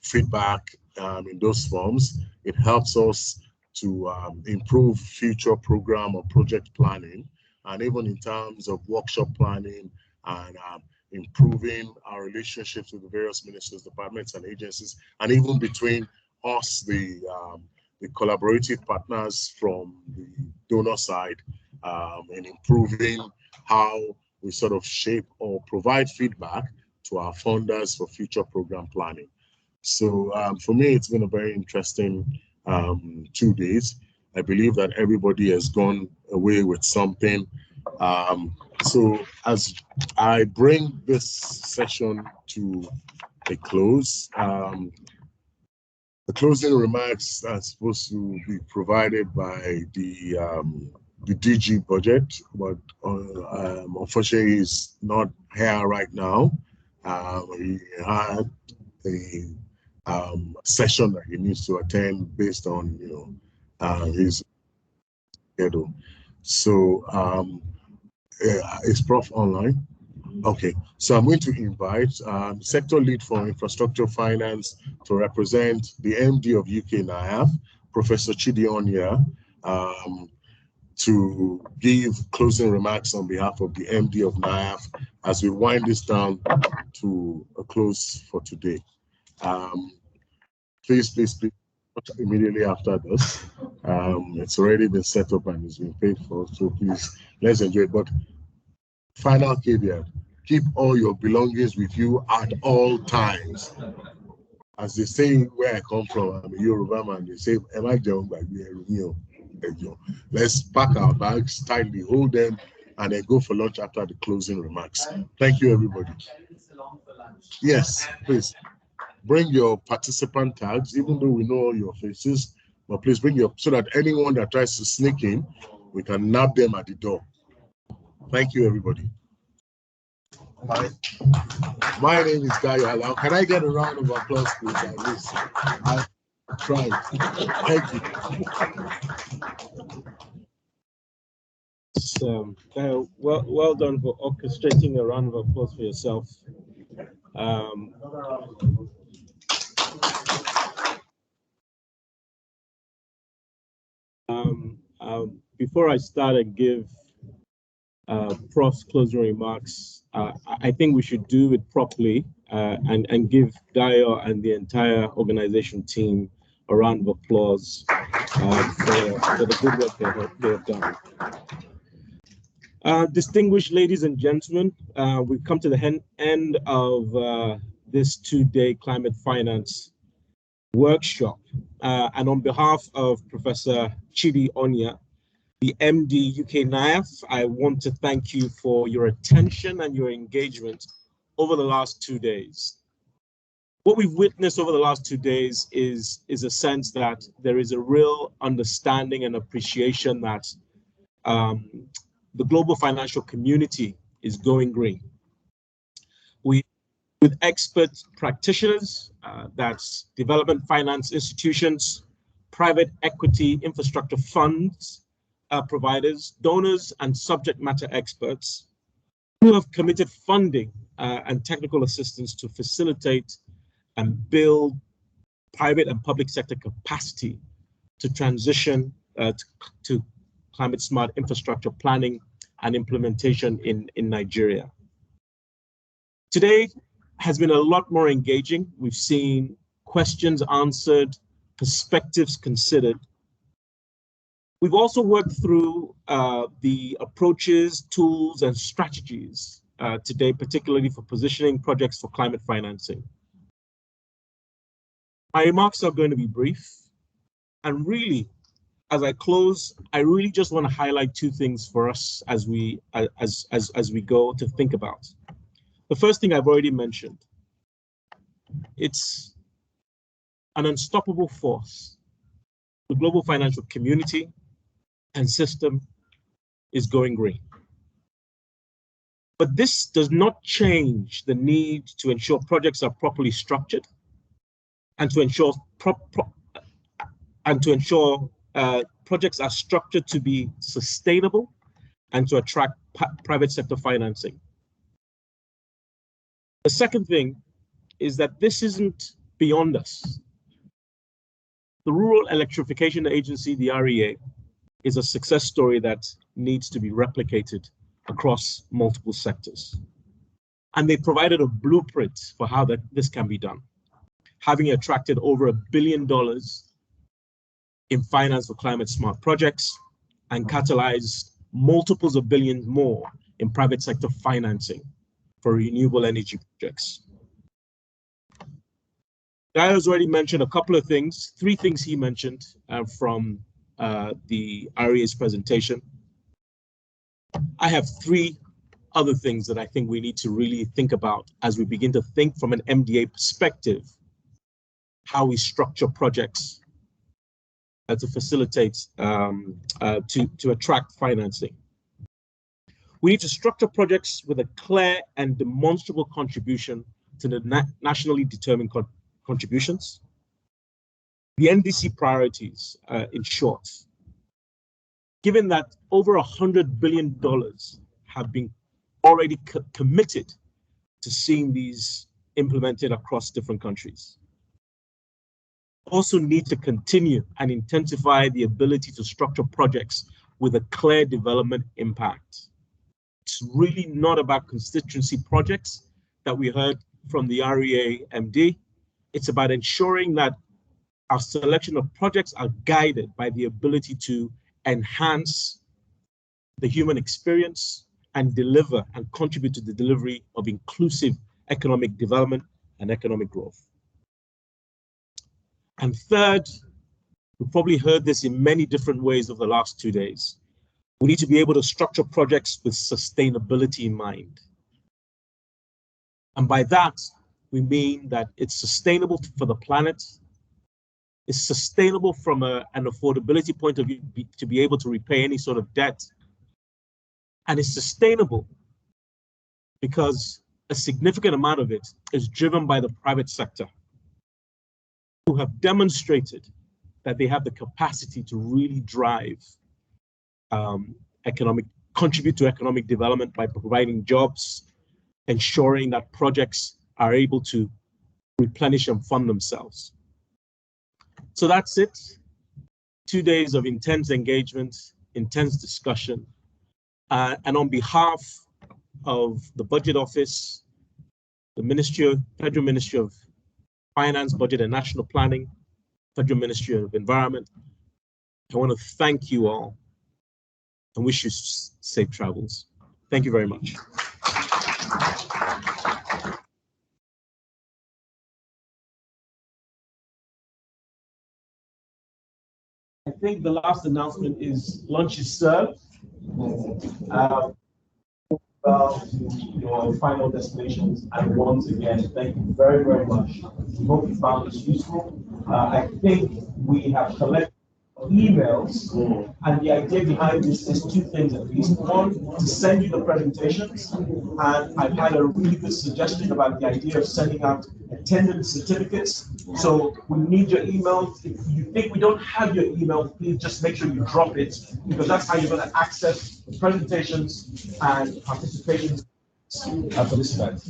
feedback in those forms. It helps us to improve future program or project planning, and even in terms of workshop planning and improving our relationships with the various ministries, departments, and agencies, and even between us, the collaborative partners from the donor side, in improving how we sort of shape or provide feedback to our funders for future program planning. So for me, it's been a very interesting 2 days. I believe that everybody has gone away with something. So as I bring this session to a close, the closing remarks are supposed to be provided by the DG budget, but unfortunately he's not here right now. He had a session that he needs to attend based on his schedule. So is Prof online? Okay, so I'm going to invite sector lead for infrastructure finance to represent the MD of UK and IF, Professor Chidi Onya, to give closing remarks on behalf of the MD of NIAF as we wind this down to a close for today. Please. immediately after this. It's already been set up and it's been paid for, so please, let's enjoy it. But final caveat, keep all your belongings with you at all times. As they say where I come from, I'm a Yoruba man, they say, am I down by me? Let's pack our bags tightly, hold them, and then go for lunch after the closing remarks. Thank you, everybody. Yes, please. Bring your participant tags, even though we know all your faces, but please bring your, so that anyone that tries to sneak in, we can nab them at the door. Thank you, everybody. My name is Dayo Alau. Can I get a round of applause, please? I tried. Thank you. Well done for orchestrating a round of applause for yourself. Before I start and give Prof's closing remarks, I think we should do it properly and give Dayo and the entire organization team a round of applause for the good work they have done. Distinguished ladies and gentlemen, we've come to the end of this two-day climate finance workshop. And on behalf of Professor Chidi Onya, the MD UK NIAF, I want to thank you for your attention and your engagement over the last 2 days. What we've witnessed over the last 2 days is a sense that there is a real understanding and appreciation that the global financial community is going green. With expert practitioners, that's development finance institutions, private equity infrastructure funds, providers, donors, and subject matter experts who have committed funding and technical assistance to facilitate and build private and public sector capacity to transition to climate smart infrastructure planning and implementation in Nigeria. Today has been a lot more engaging. We've seen questions answered, perspectives considered. We've also worked through the approaches, tools, and strategies today, particularly for positioning projects for climate financing. My remarks are going to be brief, and really, as I close, I really just want to highlight two things for us as we go to think about. The first thing I've already mentioned, it's an unstoppable force. The global financial community and system is going green. But this does not change the need to ensure projects are properly structured and to ensure projects are structured to be sustainable and to attract private sector financing. The second thing is that this isn't beyond us. The Rural Electrification Agency, the REA, is a success story that needs to be replicated across multiple sectors. And they provided a blueprint for how this can be done, having attracted over $1 billion in finance for climate smart projects and catalyzed multiples of billions more in private sector financing for renewable energy projects. Guy has already mentioned a couple of things, 3 things he mentioned from the REA's presentation. I have 3 other things that I think we need to really think about as we begin to think from an MDA perspective, how we structure projects to facilitate, to attract financing. We need to structure projects with a clear and demonstrable contribution to the nationally determined contributions. The NDC priorities, in short, given that over $100 billion have been already committed to seeing these implemented across different countries. Also need to continue and intensify the ability to structure projects with a clear development impact. It's really not about constituency projects that we heard from the REA MD. It's about ensuring that Our selection of projects are guided by the ability to enhance the human experience and deliver and contribute to the delivery of inclusive economic development and economic growth. And third, we've probably heard this in many different ways over the last 2 days. We need to be able to structure projects with sustainability in mind. And by that, we mean that it's sustainable for the planet, it's sustainable from an affordability point of view to be able to repay any sort of debt, and it's sustainable because a significant amount of it is driven by the private sector, who have demonstrated that they have the capacity to really drive contribute to economic development by providing jobs, ensuring that projects are able to replenish and fund themselves. So that's it. 2 days of intense engagement, intense discussion. And on behalf of the Budget Office, the Federal Ministry of Finance, Budget and National Planning, Federal Ministry of Environment, I want to thank you all and wish you safe travels. Thank you very much. I think the last announcement is lunch is served. Your final destinations, and once again, thank you very, very much. We hope you found this useful. I think we have collected emails, and the idea behind this is 2 things at least. One, to send you the presentations, and I've had a really good suggestion about the idea of sending out attendance certificates. So we need your email. If you think we don't have your email, please just make sure you drop it, because that's how you're going to access the presentations and participation for this event.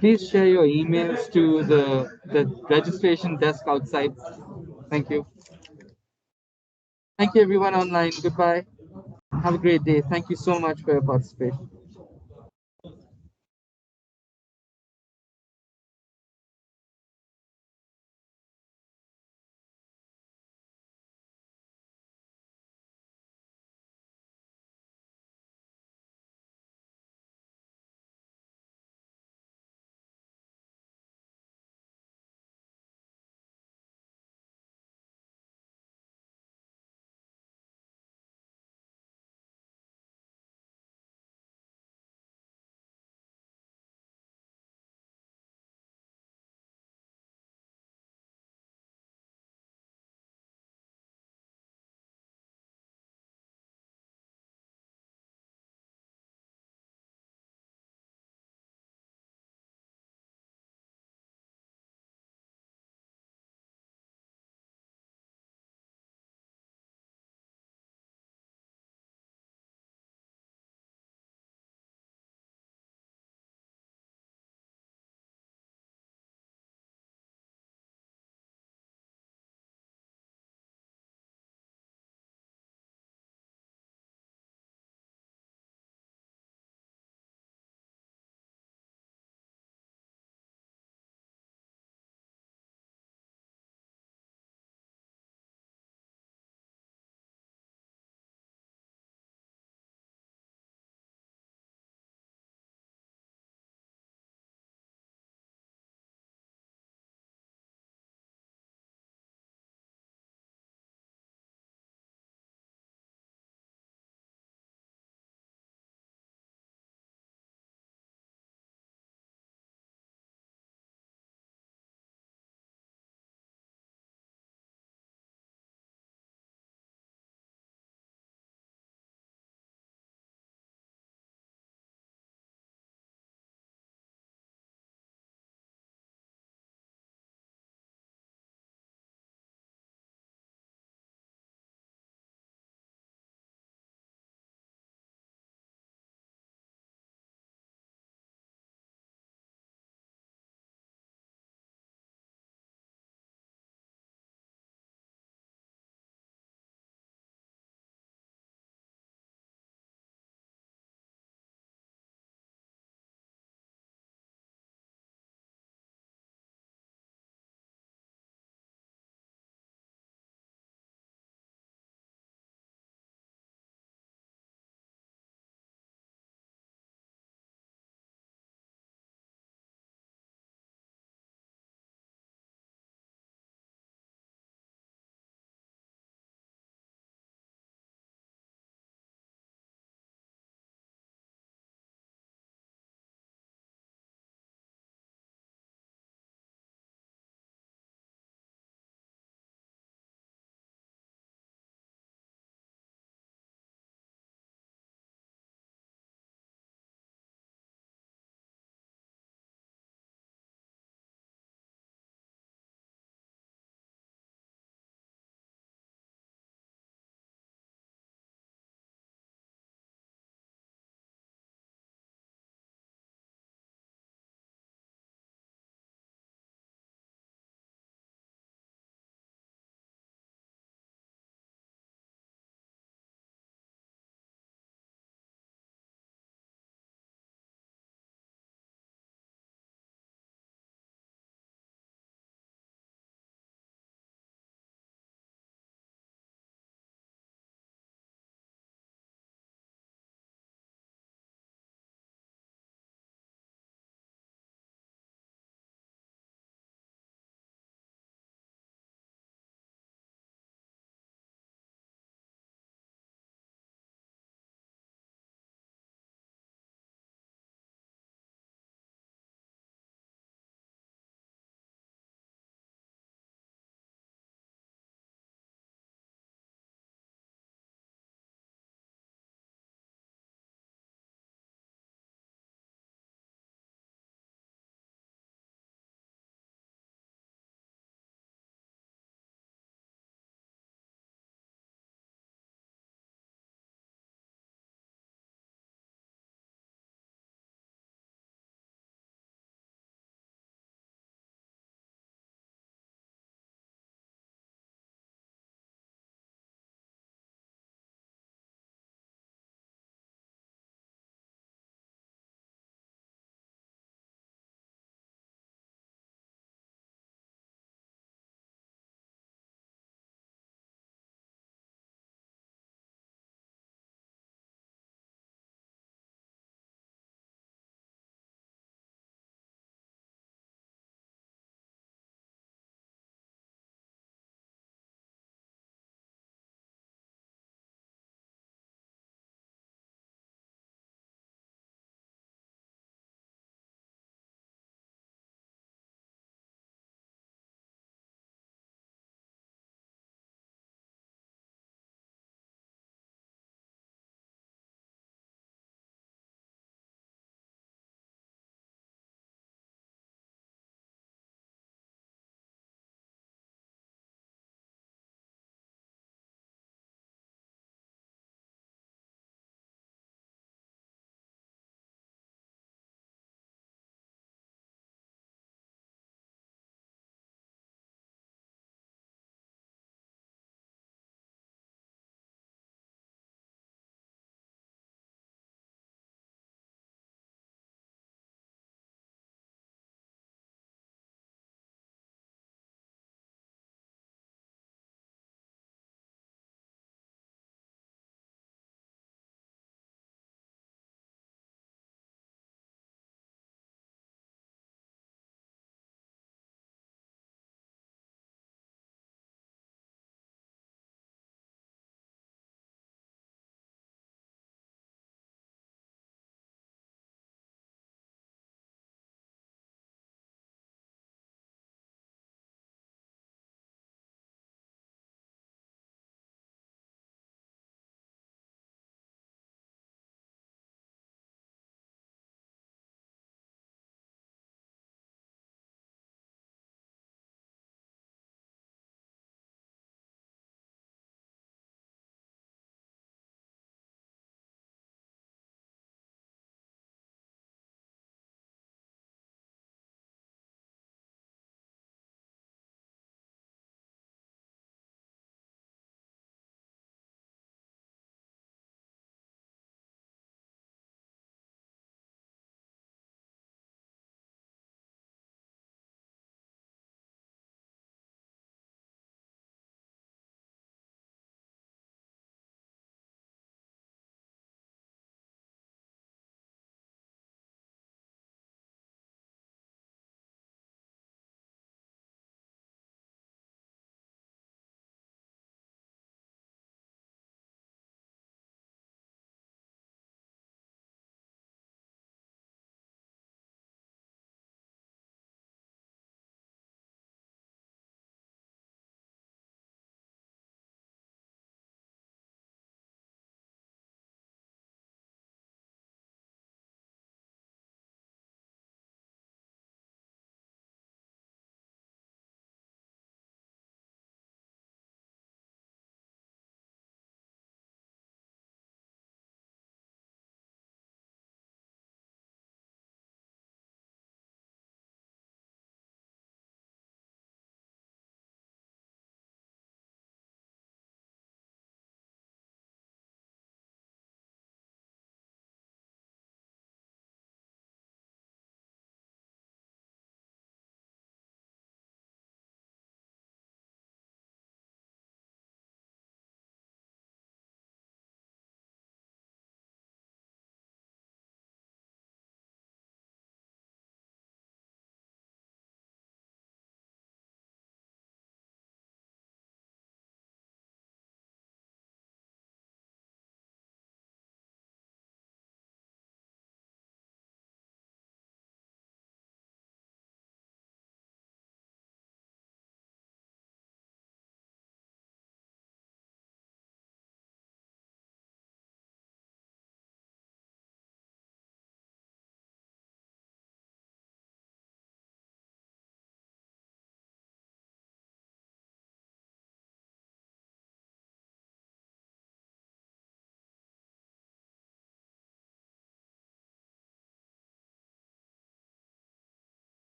Please share your emails to the registration desk outside. Thank you. Thank you everyone online. Goodbye. Have a great day. Thank you so much for your participation.